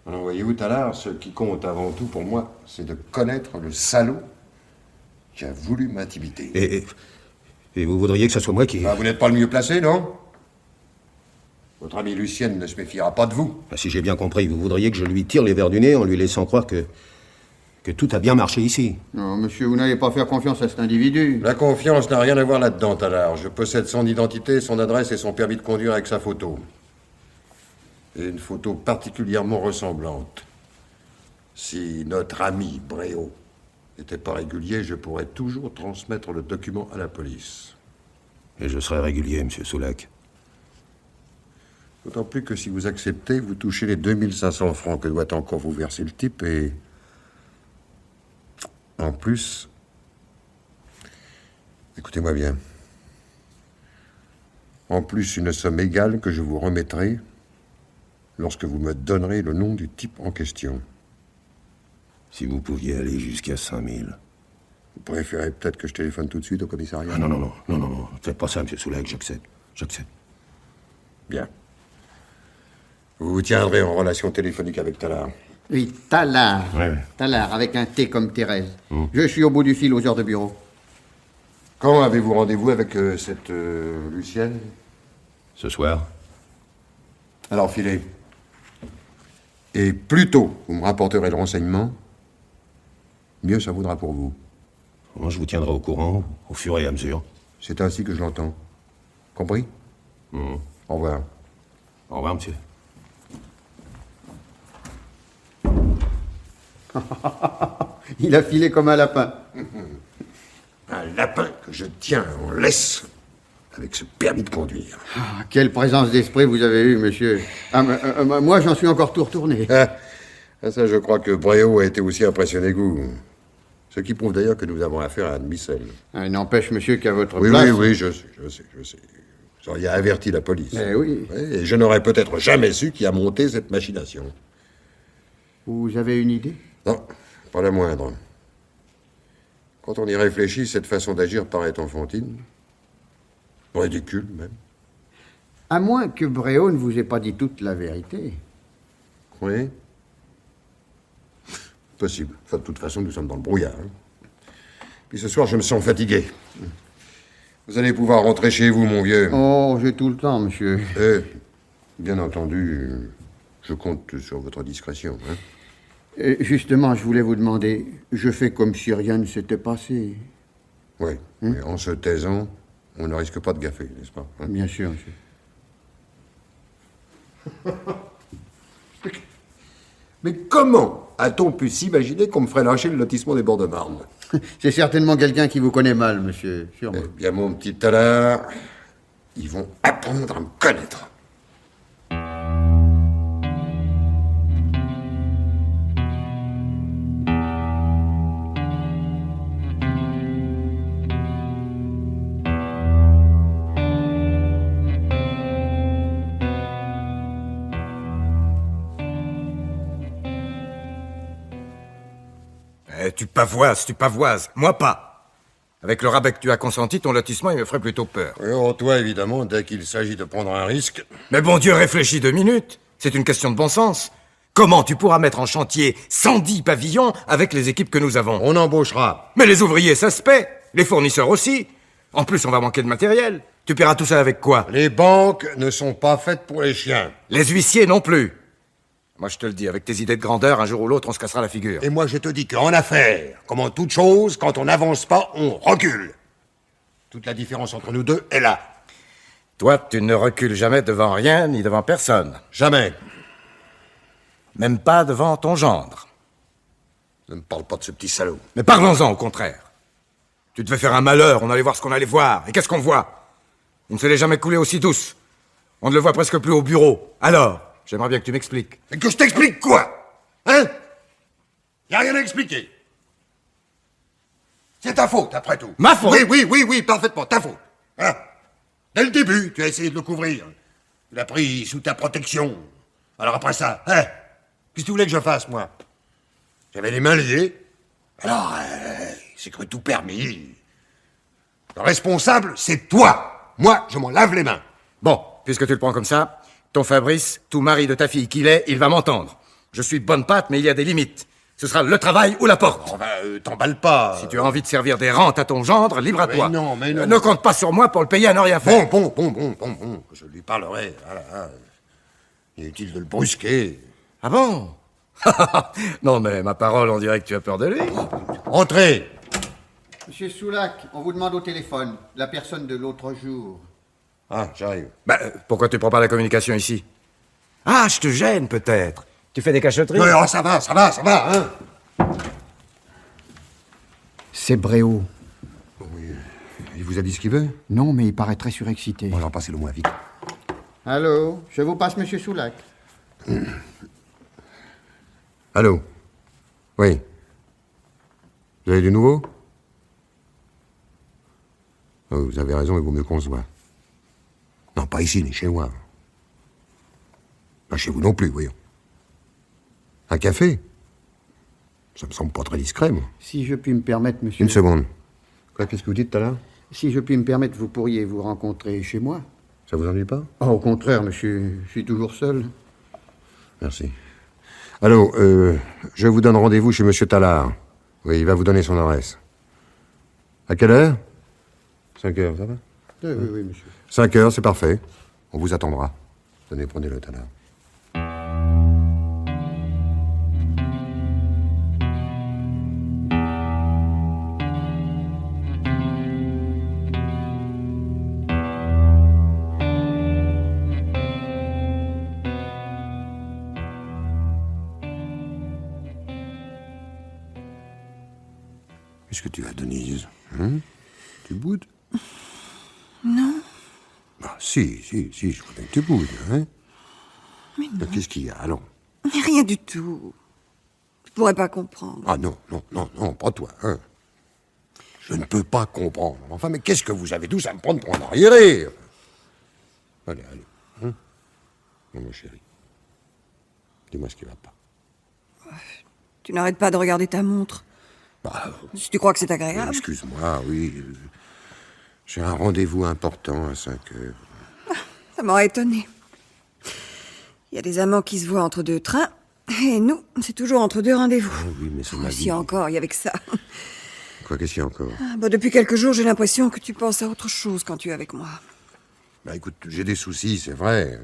Alors, voyez-vous, Tallard, ce qui compte avant tout pour moi, c'est de connaître le salaud qui a voulu m'intimider. Et vous voudriez que ce soit moi qui... Ah, vous n'êtes pas le mieux placé, non? Votre amie Lucienne ne se méfiera pas de vous. Ah, si j'ai bien compris, vous voudriez que je lui tire les verres du nez en lui laissant croire que tout a bien marché ici. Non, monsieur, vous n'allez pas faire confiance à cet individu. La confiance n'a rien à voir là-dedans, Tallard. Je possède son identité, son adresse et son permis de conduire avec sa photo. Et une photo particulièrement ressemblante. Si notre ami Bréau n'était pas régulier, je pourrais toujours transmettre le document à la police. Et je serai régulier, monsieur Soulac. D'autant plus que si vous acceptez, vous touchez les 2500 francs que doit encore vous verser le type et... En plus... Écoutez-moi bien. En plus, une somme égale que je vous remettrai lorsque vous me donnerez le nom du type en question. Si vous pouviez aller jusqu'à 5000. Vous préférez peut-être que je téléphone tout de suite au commissariat? Ah non. Faites pas ça, monsieur Soulac, j'accepte. J'accepte. Bien. Vous vous tiendrez en relation téléphonique avec Tallard. Oui, Tallard. Ouais. Tallard, avec un T comme Thérèse. Je suis au bout du fil aux heures de bureau. Quand avez-vous rendez-vous avec cette Lucienne? Ce soir? Alors, filez. Et plus tôt vous me rapporterez le renseignement, mieux ça vaudra pour vous. Moi, je vous tiendrai au courant, au fur et à mesure. C'est ainsi que je l'entends. Compris? Au revoir. Au revoir, monsieur. Il a filé comme un lapin. Un lapin que je tiens en laisse avec ce permis de conduire. Ah, quelle présence d'esprit vous avez eue, monsieur. Moi, j'en suis encore tout retourné. Ça, je crois que Bréau a été aussi impressionné que vous. Ce qui prouve d'ailleurs que nous avons affaire à un demi-sel. Il n'empêche, monsieur, qu'à votre Oui, place... oui, je sais. Vous auriez averti la police. Eh oui. Et je n'aurais peut-être jamais su qui a monté cette machination. Vous avez une idée? Non, pas la moindre. Quand on y réfléchit, cette façon d'agir paraît enfantine. Ridicule, même. À moins que Bréau ne vous ait pas dit toute la vérité. Oui. Possible. Enfin, de toute façon, nous sommes dans le brouillard. Puis ce soir, je me sens fatigué. Vous allez pouvoir rentrer chez vous, mon vieux. Oh, j'ai tout le temps, monsieur. Et, bien entendu, je compte sur votre discrétion. Justement, je voulais vous demander, je fais comme si rien ne s'était passé. Oui, mais en se taisant, on ne risque pas de gaffer, n'est-ce pas? Bien sûr, monsieur. Mais comment a-t-on pu s'imaginer qu'on me ferait lâcher le lotissement des bords de Marne? C'est certainement quelqu'un qui vous connaît mal, monsieur. Sûrement. Eh bien, mon petit Tallard, ils vont apprendre à me connaître. Tu pavoises. Moi, pas. Avec le rabais que tu as consenti, ton lotissement, il me ferait plutôt peur. Oui, oh, toi, évidemment, dès qu'il s'agit de prendre un risque... Mais bon Dieu, réfléchis 2 minutes. C'est une question de bon sens. Comment tu pourras mettre en chantier 110 pavillons avec les équipes que nous avons? On embauchera. Mais les ouvriers, ça se paie. Les fournisseurs aussi. En plus, on va manquer de matériel. Tu paieras tout ça avec quoi? Les banques ne sont pas faites pour les chiens. Les huissiers non plus. Moi, je te le dis, avec tes idées de grandeur, un jour ou l'autre, on se cassera la figure. Et moi, je te dis qu'en affaires, comme en toute chose, quand on n'avance pas, on recule. Toute la différence entre nous deux est là. Toi, tu ne recules jamais devant rien ni devant personne. Jamais. Même pas devant ton gendre. Ne me parle pas de ce petit salaud. Mais parlons-en, au contraire. Tu devais faire un malheur, on allait voir ce qu'on allait voir. Et qu'est-ce qu'on voit? Il ne se l'est jamais coulé aussi douce. On ne le voit presque plus au bureau. Alors, j'aimerais bien que tu m'expliques. Et que je t'explique quoi? Hein? Y a rien à expliquer. C'est ta faute, après tout. Ma faute? Oui, parfaitement, ta faute. Hein? Dès le début, tu as essayé de le couvrir. Tu l'as pris sous ta protection. Alors après ça, hein? Qu'est-ce que tu voulais que je fasse, moi? J'avais les mains liées. Alors, c'est cru tout permis. Le responsable, c'est toi. Moi, je m'en lave les mains. Bon, puisque tu le prends comme ça, ton Fabrice, tout mari de ta fille qu'il est, il va m'entendre. Je suis de bonne patte, mais il y a des limites. Ce sera le travail ou la porte. Oh, t'emballes pas. Si tu as envie de servir des rentes à ton gendre, libre à toi. Mais non. Ne compte pas sur moi pour le payer à ne rien faire. Bon. Je lui parlerai. Voilà. Inutile de le brusquer. Ah bon? Non, mais ma parole, on dirait que tu as peur de lui. Entrez. Monsieur Soulac, on vous demande au téléphone. La personne de l'autre jour. Ah, j'arrive. Pourquoi tu prends pas la communication ici? Ah, je te gêne, peut-être. Tu fais des cachotteries? Ouais, ça va, hein. C'est Bréau. Il vous a dit ce qu'il veut? Non, mais il paraît très surexcité. Bon, alors passez-le moi, vite. Allô, je vous passe monsieur Soulac. Allô? Oui. Vous avez du nouveau? Oh, vous avez raison, il vaut mieux qu'on se voit. Non, pas ici, ni chez moi. Pas chez vous non plus, voyons. Un café? Ça me semble pas très discret, moi. Si je puis me permettre, monsieur... Une seconde. Quoi, qu'est-ce que vous dites tout à l'heure? Si je puis me permettre, vous pourriez vous rencontrer chez moi. Ça vous ennuie pas? Oh, au contraire, monsieur, je suis toujours seul. Merci. Allô, je vous donne rendez-vous chez Monsieur Tallard. Oui, il va vous donner son adresse. À quelle heure? 5 heures, ça va? Oui, monsieur. 5 heures, c'est parfait. On vous attendra. Tenez, prenez-le, Tallard. Qu'est-ce que tu as, Denise? Hein? Tu boudes? Non. Ah, si, je voudrais que tu boudes, hein? Mais non. Qu'est-ce qu'il y a, allons? Mais rien du tout. Je pourrais pas comprendre. Ah non, pas toi, hein? Je ne peux pas comprendre. Enfin, mais qu'est-ce que vous avez tous à me prendre pour un arriéré? Allez, hein? Non, mon chéri. Dis-moi ce qui va pas. Tu n'arrêtes pas de regarder ta montre. Si tu crois que c'est agréable. Excuse-moi, oui. J'ai un rendez-vous important à 5 heures. Ça m'aurait étonné. Il y a des amants qui se voient entre 2 trains, et nous, c'est toujours entre 2 rendez-vous. Ah oui, mais c'est ma vie. Si encore, il y avait que ça. Quoi, qu'est-ce qu'il y a encore? Depuis quelques jours, j'ai l'impression que tu penses à autre chose quand tu es avec moi. Écoute, j'ai des soucis, c'est vrai.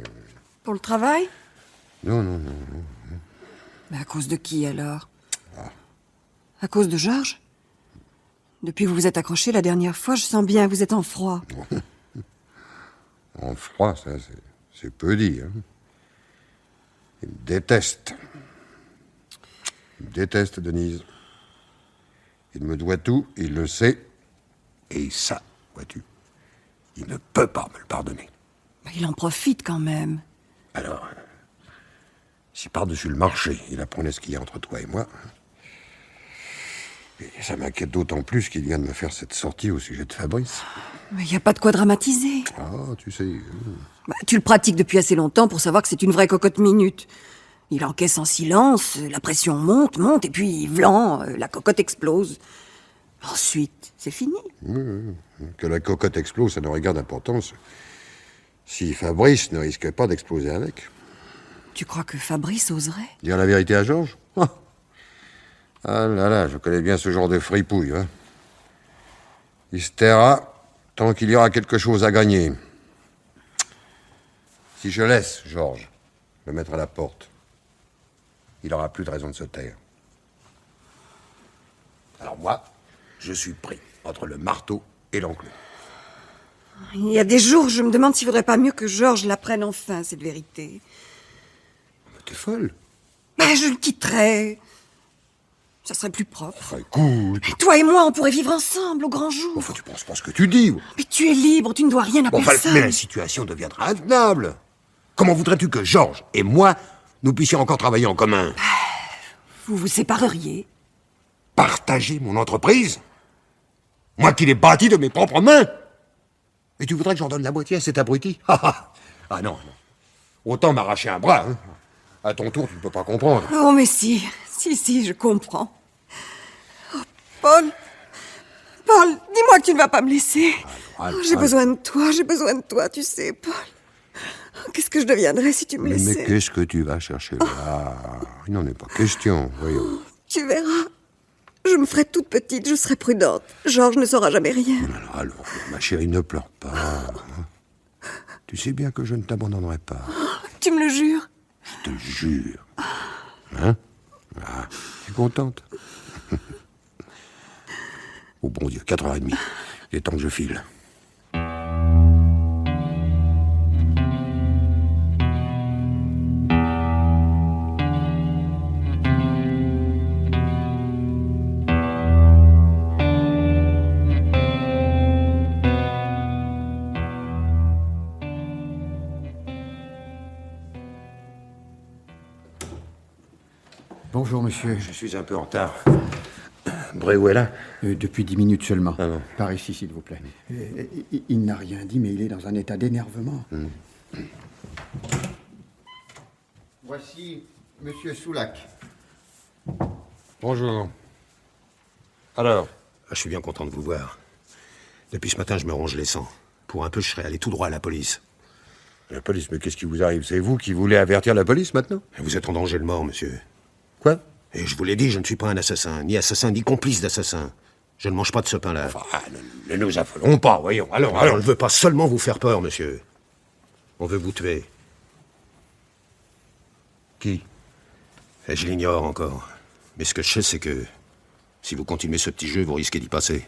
Pour le travail? Non. Mais à cause de qui, alors? À cause de Georges? Depuis que vous vous êtes accrochés la dernière fois, je sens bien que vous êtes en froid. En froid, ça, c'est peu dit, hein. Il me déteste. Il me déteste, Denise. Il me doit tout, il le sait. Et ça, vois-tu, il ne peut pas me le pardonner. Mais il en profite quand même. Alors, si par-dessus le marché, il apprenait ce qu'il y a entre toi et moi... Et ça m'inquiète d'autant plus qu'il vient de me faire cette sortie au sujet de Fabrice. Mais il n'y a pas de quoi dramatiser. Ah, tu sais... Tu le pratiques depuis assez longtemps pour savoir que c'est une vraie cocotte minute. Il encaisse en silence, la pression monte, monte, et puis, vlan, la cocotte explose. Ensuite, c'est fini. Que la cocotte explose, ça n'aurait guère d'importance. Si Fabrice ne risque pas d'exploser avec. Tu crois que Fabrice oserait? Dire la vérité à Georges? Ah là là, je connais bien ce genre de fripouille. Hein. Il se taira tant qu'il y aura quelque chose à gagner. Si je laisse Georges me mettre à la porte, il n'aura plus de raison de se taire. Alors moi, je suis pris entre le marteau et l'enclume. Il y a des jours, je me demande s'il vaudrait pas mieux que Georges l'apprenne enfin, cette vérité. Mais t'es folle. Ben, je le quitterais. Ça serait plus propre. Ah, écoute. Toi et moi, on pourrait vivre ensemble au grand jour. Enfin, tu penses pas ce que tu dis. Mais tu es libre, tu ne dois rien à personne. Mais la situation deviendra intenable. Comment voudrais-tu que Georges et moi, nous puissions encore travailler en commun? Vous vous sépareriez. Partager mon entreprise? Moi qui l'ai bâtie de mes propres mains? Et tu voudrais que j'en donne la moitié à cet abruti? Ah non, non. Autant m'arracher un bras. Hein. À ton tour, tu ne peux pas comprendre. Oh, mais si, je comprends. Oh, Paul, dis-moi que tu ne vas pas me laisser. J'ai besoin de toi, tu sais, Paul. Qu'est-ce que je deviendrais si tu me laissais? Mais qu'est-ce que tu vas chercher là? Il n'en est pas question, voyons. Tu verras. Je me ferai toute petite, je serai prudente. Georges ne saura jamais rien. Alors, ma chérie, ne pleure pas. Hein. Tu sais bien que je ne t'abandonnerai pas. Tu me le jures? Je te jure. Hein? Tu es contente? Oh bon Dieu, 4h30. Il est temps que je file. Bonjour, monsieur. Je suis un peu en retard. Bréau est là? Depuis 10 minutes seulement. Ah bon. Par ici, s'il vous plaît. Il n'a rien dit, mais il est dans un état d'énervement. Voici Monsieur Soulac. Bonjour. Alors? Je suis bien content de vous voir. Depuis ce matin, je me ronge les sangs. Pour un peu, je serais allé tout droit à la police. La police, mais qu'est-ce qui vous arrive? C'est vous qui voulez avertir la police maintenant? Vous êtes en danger de mort, monsieur. Quoi? Et je vous l'ai dit, je ne suis pas un assassin, ni complice d'assassin. Je ne mange pas de ce pain-là. Enfin, ne nous affolons pas, voyons. Alors. On ne veut pas seulement vous faire peur, monsieur. On veut vous tuer. Qui? Et je l'ignore encore. Mais ce que je sais, c'est que si vous continuez ce petit jeu, vous risquez d'y passer.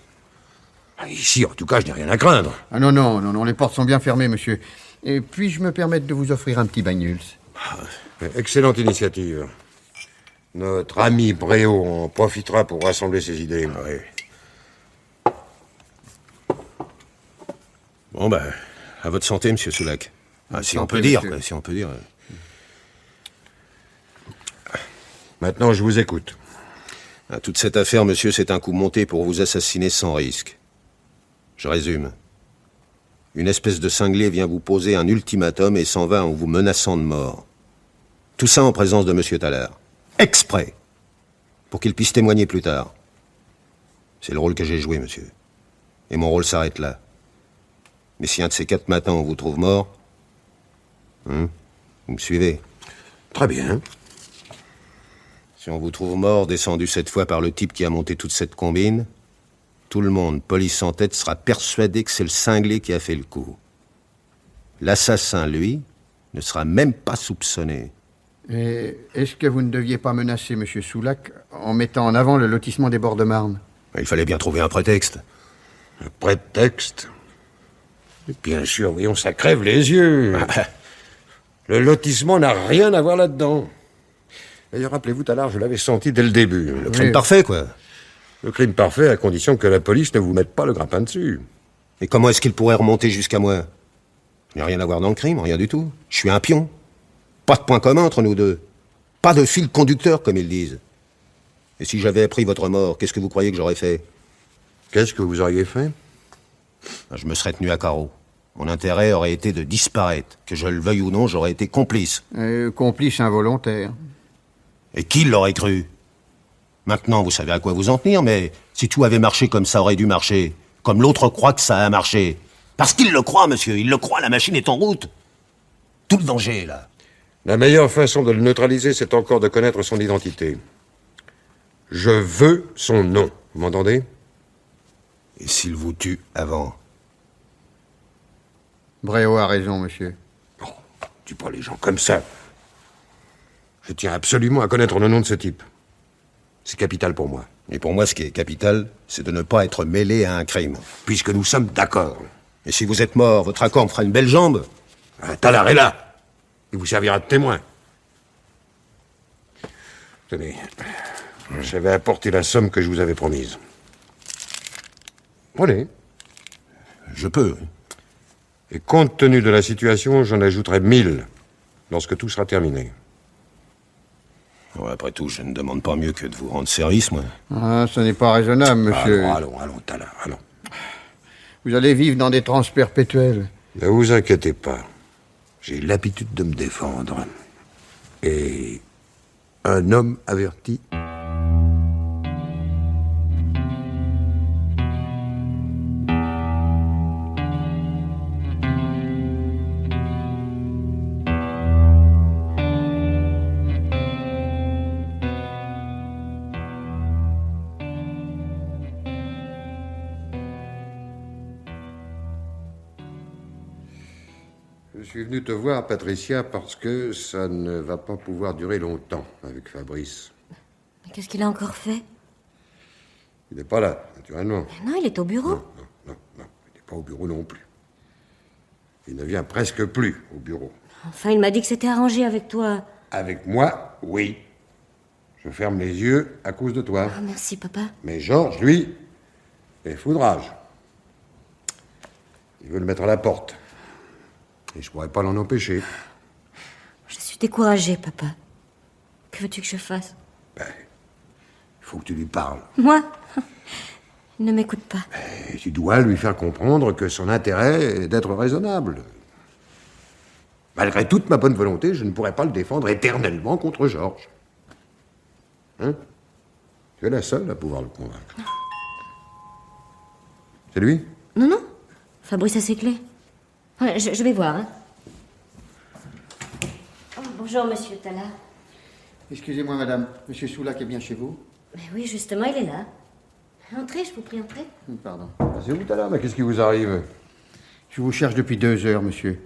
Ici, en tout cas, je n'ai rien à craindre. Ah non, les portes sont bien fermées, monsieur. Et puis-je me permettre de vous offrir un petit bagnuls? Excellente initiative. Notre ami Bréau en profitera pour rassembler ses idées. Oui. Bon, ben, à votre santé, monsieur Soulac. Si on peut dire, monsieur. quoi, si on peut dire. Maintenant, je vous écoute. Toute cette affaire, monsieur, c'est un coup monté pour vous assassiner sans risque. Je résume. Une espèce de cinglé vient vous poser un ultimatum et s'en va en vous menaçant de mort. Tout ça en présence de monsieur Thaler. Exprès. Pour qu'il puisse témoigner plus tard. C'est le rôle que j'ai joué, monsieur. Et mon rôle s'arrête là. Mais si un de ces 4 matins on vous trouve mort... vous me suivez? Très bien. Si on vous trouve mort, descendu cette fois par le type qui a monté toute cette combine, tout le monde, police en tête, sera persuadé que c'est le cinglé qui a fait le coup. L'assassin, lui, ne sera même pas soupçonné. Et est-ce que vous ne deviez pas menacer Monsieur Soulac en mettant en avant le lotissement des bords de Marne? Il fallait bien trouver un prétexte. Un prétexte? Bien sûr, voyons, ça crève les yeux. Le lotissement n'a rien à voir là-dedans. D'ailleurs, rappelez-vous, tout à l'heure, je l'avais senti dès le début. Le crime parfait, quoi. Le crime parfait à condition que la police ne vous mette pas le grappin dessus. Et comment est-ce qu'il pourrait remonter jusqu'à moi? Je n'ai rien à voir dans le crime, rien du tout. Je suis un pion. Pas de point commun entre nous deux. Pas de fil conducteur, comme ils disent. Et si j'avais appris votre mort, qu'est-ce que vous croyez que j'aurais fait? Qu'est-ce que vous auriez fait? Je me serais tenu à carreau. Mon intérêt aurait été de disparaître. Que je le veuille ou non, j'aurais été complice. Complice involontaire. Et qui l'aurait cru? Maintenant, vous savez à quoi vous en tenir, mais si tout avait marché comme ça aurait dû marcher, comme l'autre croit que ça a marché. Parce qu'il le croit, monsieur, il le croit, la machine est en route. Tout le danger est là. La meilleure façon de le neutraliser, c'est encore de connaître son identité. Je veux son nom, vous m'entendez? Et s'il vous tue avant? Bréau a raison, monsieur. Oh, tue pas les gens comme ça. Je tiens absolument à connaître le nom de ce type. C'est capital pour moi. Et pour moi, ce qui est capital, c'est de ne pas être mêlé à un crime. Puisque nous sommes d'accord. Et si vous êtes mort, votre accord me fera une belle jambe. Talar est là. Il vous servira de témoin. Tenez, j'avais apporté la somme que je vous avais promise. Prenez. Je peux. Et compte tenu de la situation, j'en ajouterai 1000 lorsque tout sera terminé. Ouais, après tout, je ne demande pas mieux que de vous rendre service, moi. Ah, ce n'est pas raisonnable, monsieur. Allons, Talar, allons. Vous allez vivre dans des transes perpétuelles. Ne vous inquiétez pas. J'ai l'habitude de me défendre. Et un homme averti. Je suis venu te voir, Patricia, parce que ça ne va pas pouvoir durer longtemps avec Fabrice. Mais qu'est-ce qu'il a encore fait? Il n'est pas là, naturellement. Non, il est au bureau. Non, il n'est pas au bureau non plus. Il ne vient presque plus au bureau. Enfin, il m'a dit que c'était arrangé avec toi. Avec moi, oui. Je ferme les yeux à cause de toi. Ah, merci, papa. Mais Georges, lui, est foudrage. Il veut le mettre à la porte. Et je pourrais pas l'en empêcher. Je suis découragée, papa. Que veux-tu que je fasse? Il faut que tu lui parles. Moi? Il ne m'écoute pas. Et tu dois lui faire comprendre que son intérêt est d'être raisonnable. Malgré toute ma bonne volonté, je ne pourrais pas le défendre éternellement contre Georges. Hein? Tu es la seule à pouvoir le convaincre. C'est lui? Non. Fabrice a ses clés. Ouais, je vais voir, hein. Oh, bonjour, monsieur Talar. Excusez-moi, madame. Monsieur Soulac est bien chez vous? Mais oui, justement, il est là. Entrez, je vous prie, entrez. Pardon. C'est vous, Talar, mais qu'est-ce qui vous arrive? Je vous cherche depuis 2 heures, monsieur.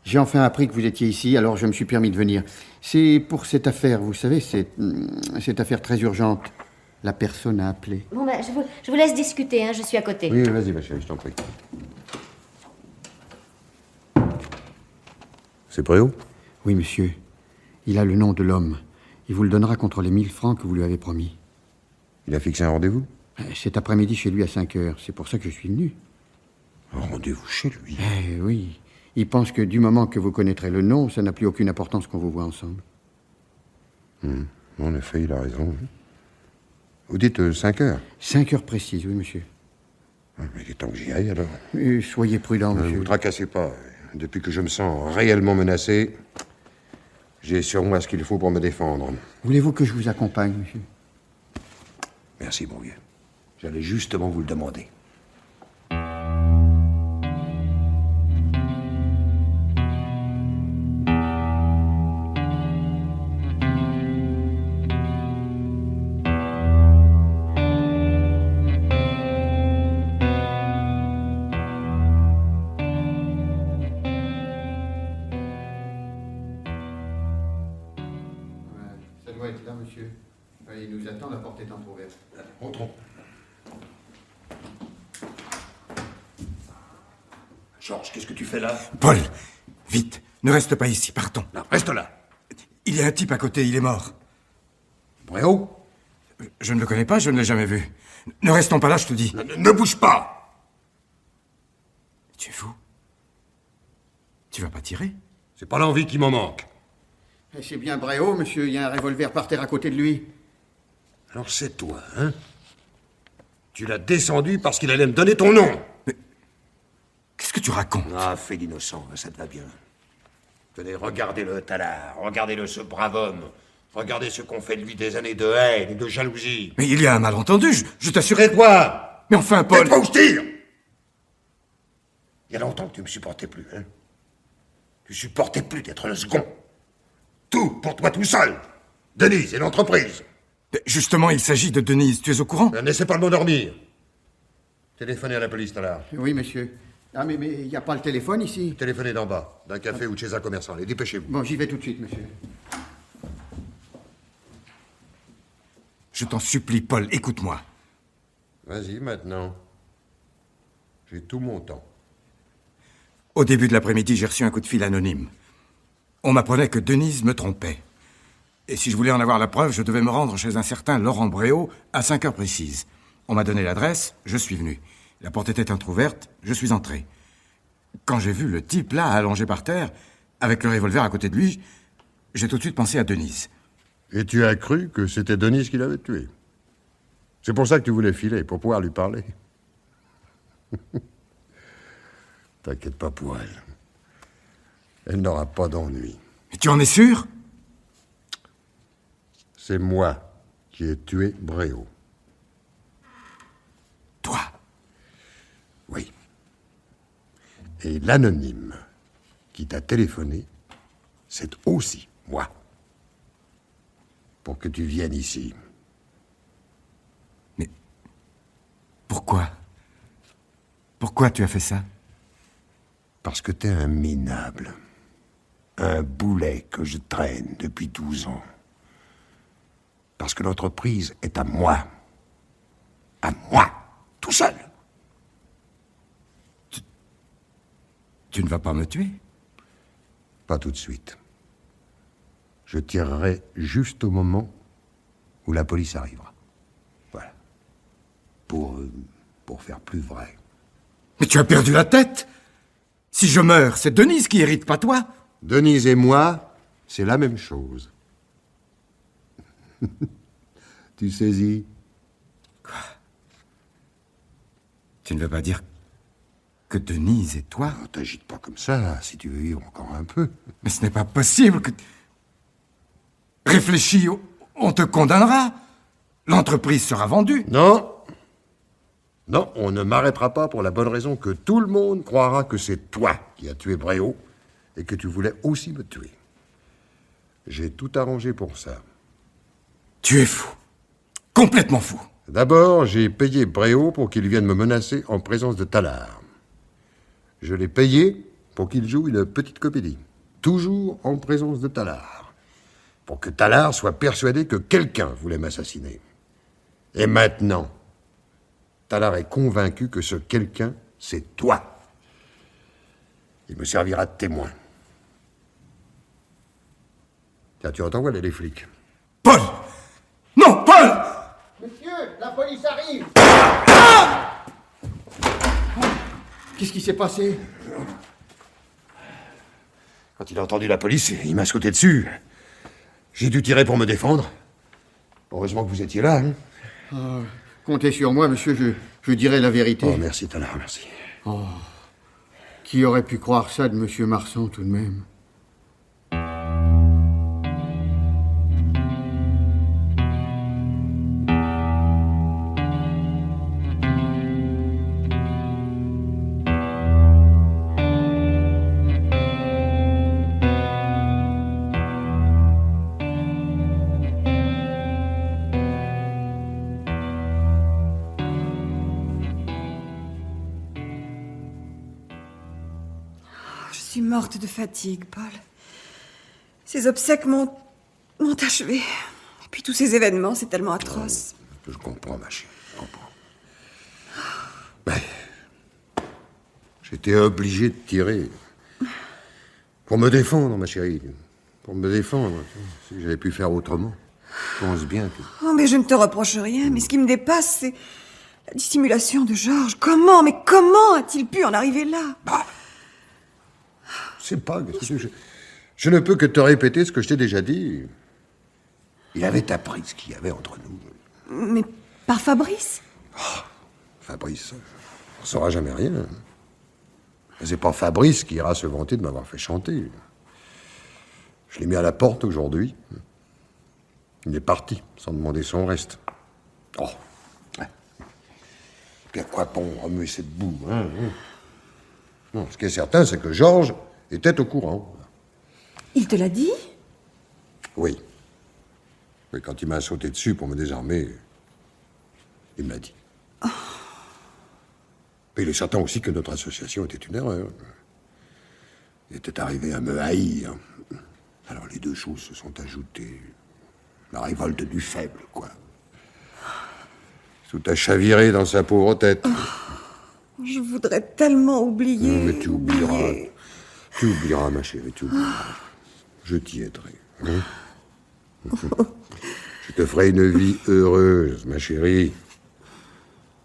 J'ai enfin appris que vous étiez ici, alors je me suis permis de venir. C'est pour cette affaire, vous savez, cette affaire très urgente. La personne a appelé. Bon, ben, je vous laisse discuter, hein, je suis à côté. Oui, vas-y, ma chérie, je t'en prie. C'est Bréau? Oui, monsieur. Il a le nom de l'homme. Il vous le donnera contre les 1000 francs que vous lui avez promis. Il a fixé un rendez-vous? Cet après-midi chez lui à 5 heures. C'est pour ça que je suis venu. Un rendez-vous chez lui? Oui. Il pense que du moment que vous connaîtrez le nom, ça n'a plus aucune importance qu'on vous voit ensemble. En effet, il a raison. Vous dites 5 heures? 5 heures précises, oui, monsieur. Mais il est temps que j'y aille, alors. Soyez prudent, Ne monsieur. vous tracassez pas. Depuis que je me sens réellement menacé, j'ai sur moi ce qu'il faut pour me défendre. Voulez-vous que je vous accompagne, monsieur? Merci, mon vieux. J'allais justement vous le demander. Ça doit être là, monsieur. Il nous attend, la porte est entrouverte. Entrons. Georges, qu'est-ce que tu fais là? Paul, vite, ne reste pas ici, partons. Non, reste là. Il y a un type à côté, il est mort. Bréau? Je ne le connais pas, je ne l'ai jamais vu. Ne restons pas là, je te dis. Ne bouge pas! Tu es fou? Tu vas pas tirer? C'est pas l'envie qui m'en manque. C'est bien Bréau, monsieur. Il y a un revolver par terre à côté de lui. Alors c'est toi, hein? Tu l'as descendu parce qu'il allait me donner ton nom. Qu'est-ce que tu racontes? Ah, fais l'innocent, ça te va bien. Tenez, regardez-le, Tallard. Regardez-le, ce brave homme. Regardez ce qu'on fait de lui des années de haine et de jalousie. Mais il y a un malentendu, je t'assurais. C'est quoi? Mais enfin, Paul... Tais-toi ou je tire! Il y a longtemps que tu me supportais plus, hein? Tu supportais plus d'être le second. Tout pour toi tout seul. Denise et l'entreprise. Mais justement, il s'agit de Denise, tu es au courant? Ne laissez pas le m'endormir. Téléphonez à la police, Tallard. Oui, monsieur. Ah, mais il n'y a pas le téléphone ici. Téléphonez d'en bas, d'un café ou de chez un commerçant. Allez, dépêchez-vous. Bon, j'y vais tout de suite, monsieur. Je t'en supplie, Paul, écoute-moi. Vas-y, maintenant. J'ai tout mon temps. Au début de l'après-midi, j'ai reçu un coup de fil anonyme. On m'apprenait que Denise me trompait. Et si je voulais en avoir la preuve, je devais me rendre chez un certain Laurent Bréau à 5 heures précises. On m'a donné l'adresse, je suis venu. La porte était entr'ouverte, je suis entré. Quand j'ai vu le type là, allongé par terre, avec le revolver à côté de lui, j'ai tout de suite pensé à Denise. Et tu as cru que c'était Denise qui l'avait tué. C'est pour ça que tu voulais filer, pour pouvoir lui parler. T'inquiète pas pour elle. Elle n'aura pas d'ennui. Mais tu en es sûr? C'est moi qui ai tué Bréau. Toi? Oui. Et l'anonyme qui t'a téléphoné, c'est aussi moi. Pour que tu viennes ici. Mais pourquoi? Pourquoi tu as fait ça? Parce que t'es un minable. Un boulet que je traîne depuis 12 ans. Parce que l'entreprise est à moi. À moi, tout seul. Tu ne vas pas me tuer? Pas tout de suite. Je tirerai juste au moment où la police arrivera. Voilà. Pour faire plus vrai. Mais tu as perdu la tête! Si je meurs, c'est Denise qui hérite, pas toi! Denise et moi, c'est la même chose. Tu saisis? Tu ne veux pas dire que Denise et toi... Oh, t'agites pas comme ça, si tu veux vivre encore un peu. Mais ce n'est pas possible que... Réfléchis, on te condamnera. L'entreprise sera vendue. Non. Non, on ne m'arrêtera pas pour la bonne raison que tout le monde croira que c'est toi qui as tué Bréau et que tu voulais aussi me tuer. J'ai tout arrangé pour ça. Tu es fou. Complètement fou. D'abord, j'ai payé Bréau pour qu'il vienne me menacer en présence de Tallard. Je l'ai payé pour qu'il joue une petite comédie. Toujours en présence de Tallard. Pour que Tallard soit persuadé que quelqu'un voulait m'assassiner. Et maintenant, Tallard est convaincu que ce quelqu'un, c'est toi. Il me servira de témoin. Tiens, tu entends, voilà les flics. Paul! Non, Paul! Monsieur, la police arrive. Qu'est-ce qui s'est passé? Quand il a entendu la police, il m'a sauté dessus. J'ai dû tirer pour me défendre. Heureusement que vous étiez là, hein. Comptez sur moi, monsieur, je dirai la vérité. Oh, merci, Tallard, merci. Qui aurait pu croire ça de monsieur Marsan, tout de même? Je suis morte de fatigue, Paul. Ces obsèques m'ont achevé. Et puis tous ces événements, c'est tellement atroce. Je comprends, ma chérie, je comprends. Mais j'étais obligé de tirer. Pour me défendre, ma chérie. Pour me défendre. Si j'avais pu faire autrement. Je pense bien que... Oh, mais je ne te reproche rien. Mais ce qui me dépasse, c'est la dissimulation de Georges. Comment a-t-il pu en arriver là? C'est pas... Je ne peux que te répéter ce que je t'ai déjà dit. Il avait appris ce qu'il y avait entre nous. Mais par Fabrice? Fabrice, on ne saura jamais rien. C'est pas Fabrice qui ira se vanter de m'avoir fait chanter. Je l'ai mis à la porte aujourd'hui. Il est parti, sans demander son reste. Oh. Ouais. Puis à quoi bon remuer cette boue, hein? Non, ce qui est certain, c'est que Georges était au courant. Il te l'a dit? Oui. Oui, quand il m'a sauté dessus pour me désarmer, il me l'a dit. Oh. Puis il est certain aussi que notre association était une erreur. Il était arrivé à me haïr. Alors les deux choses se sont ajoutées. La révolte du faible, quoi. Tout a chaviré dans sa pauvre tête. Oh, je voudrais tellement oublier. Non, mais tu oublieras. Tu oublieras, ma chérie, tu oublieras. Je t'y aiderai. Hein? Je te ferai une vie heureuse, ma chérie.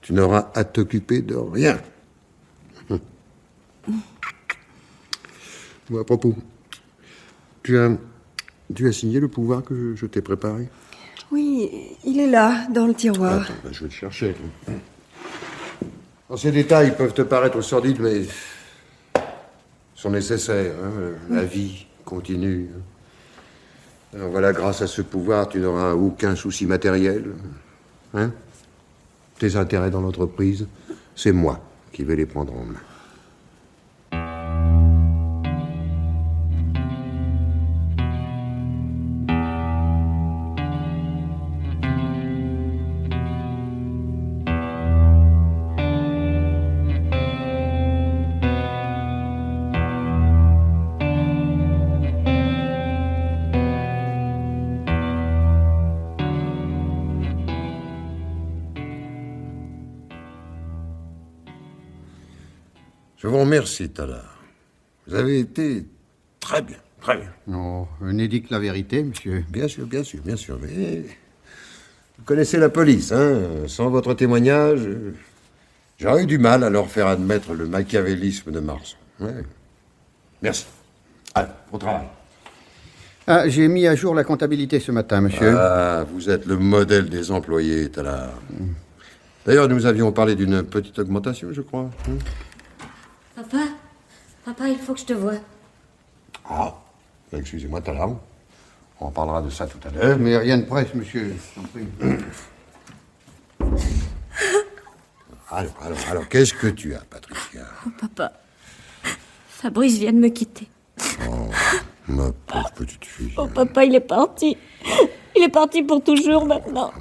Tu n'auras à t'occuper de rien. Bon, à propos, tu as signé le pouvoir que je t'ai préparé? Oui, il est là, dans le tiroir. Attends, ben, je vais le chercher. Ces détails peuvent te paraître sordides, mais sont nécessaires. Hein? La vie continue. Alors voilà, grâce à ce pouvoir, tu n'auras aucun souci matériel. Hein? Tes intérêts dans l'entreprise, c'est moi qui vais les prendre en main. Je vous remercie, Tala. Vous avez été très bien, très bien. Non, venez dire la vérité, monsieur. Bien sûr, bien sûr, bien sûr. Mais vous connaissez la police, hein? Sans votre témoignage, j'aurais eu du mal à leur faire admettre le machiavélisme de Marsan. Ouais. Merci. Allez, au travail. Ah, j'ai mis à jour la comptabilité ce matin, monsieur. Ah, vous êtes le modèle des employés, Tala. D'ailleurs, nous avions parlé d'une petite augmentation, je crois. Hein? Papa, il faut que je te voie. Ah, excusez-moi, Tala. On parlera de ça tout à l'heure. Mais rien ne presse, monsieur. Je t'en prie. Alors, qu'est-ce que tu as, Patricia? Oh, papa, Fabrice vient de me quitter. Oh, ma pauvre petite fille. Oh, papa, il est parti. Il est parti pour toujours maintenant.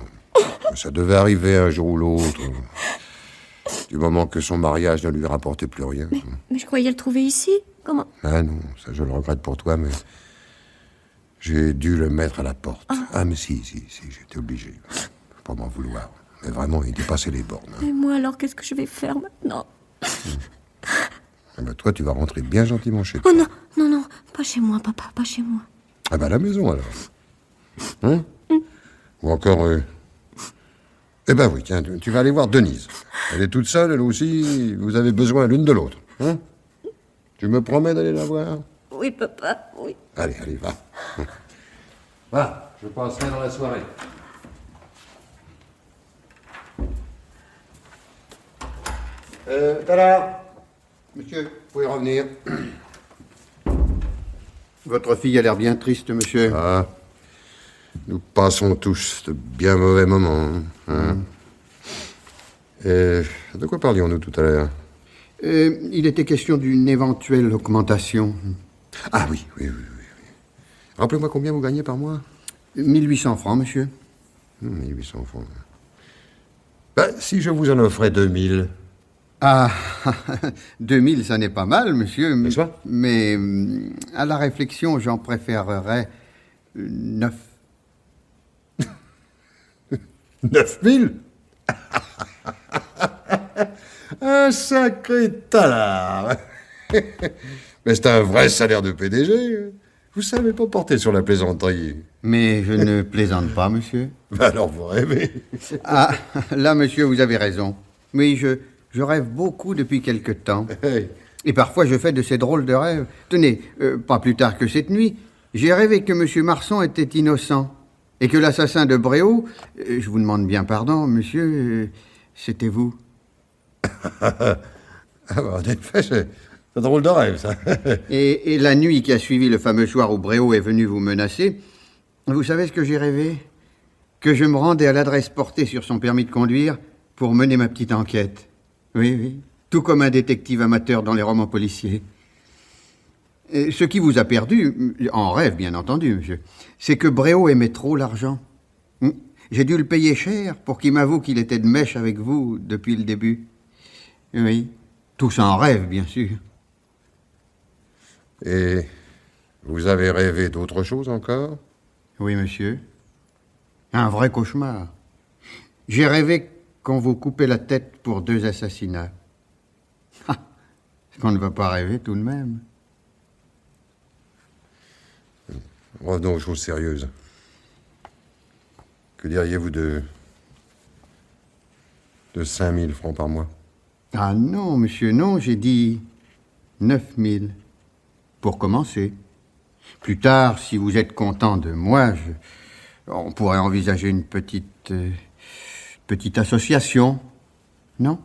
Ça devait arriver un jour ou l'autre. Du moment que son mariage ne lui rapportait plus rien. Mais je croyais le trouver ici. Comment? Ah non, ça je le regrette pour toi, mais j'ai dû le mettre à la porte. Ah mais si, j'étais obligé. Faut pas m'en vouloir. Mais vraiment, il dépassait les bornes. Hein. Et moi alors, qu'est-ce que je vais faire maintenant? Ah ben, toi, tu vas rentrer bien gentiment chez toi. Oh non, pas chez moi, papa, pas chez moi. Ah ben à la maison alors. Hein? Ou encore... Eh ben oui, tiens, tu vas aller voir Denise. Elle est toute seule, elle aussi. Vous avez besoin l'une de l'autre. Hein? Tu me promets d'aller la voir? Oui, papa, oui. Allez, va. Va, je passerai dans la soirée. Tada! Monsieur, Vous pouvez revenir. votre fille a l'air bien triste, monsieur. Ah, nous passons tous de bien mauvais moments. Hein? De quoi parlions-nous tout à l'heure? Il était question d'une éventuelle augmentation. Ah oui. Rappelez-moi combien vous gagnez par mois? 1800 francs, monsieur. 1800 francs. Ben, si je vous en offrais 2000... Ah, 2000, ça n'est pas mal, monsieur. N'est-ce pas? Mais à la réflexion, j'en préférerais 9. 9000? Un sacré talard. Mais c'est un vrai salaire de PDG. Vous savez pas porter sur la plaisanterie. Mais je ne plaisante pas, monsieur. Ben alors vous rêvez. Ah, là, monsieur, vous avez raison. Oui, je rêve beaucoup depuis quelque temps. Hey. Et parfois, je fais de ces drôles de rêves. Tenez, pas plus tard que cette nuit, j'ai rêvé que monsieur Marsan était innocent. Et que l'assassin de Bréau, je vous demande bien pardon, monsieur, c'était vous. En effet, C'est un drôle de rêve, ça. Et la nuit qui a suivi le fameux soir où Bréau est venu vous menacer, vous savez ce que j'ai rêvé? Que je me rendais à l'adresse portée sur son permis de conduire pour mener ma petite enquête. Oui, oui, tout comme un détective amateur dans les romans policiers. Et ce qui vous a perdu, en rêve bien entendu, monsieur, c'est que Bréau aimait trop l'argent. J'ai dû le payer cher pour qu'il m'avoue qu'il était de mèche avec vous depuis le début. Oui, tout ça en rêve, bien sûr. Et vous avez rêvé d'autre chose encore? Oui, monsieur. Un vrai cauchemar. J'ai rêvé qu'on vous coupait la tête pour 2 assassinats. Ah, ce qu'on ne va pas rêver tout de même. Revenons aux choses sérieuses. Que diriez-vous de 5000 francs par mois? Ah non, monsieur, non, j'ai dit 9000. Pour commencer. Plus tard, si vous êtes content de moi, on pourrait envisager une petite association. Non?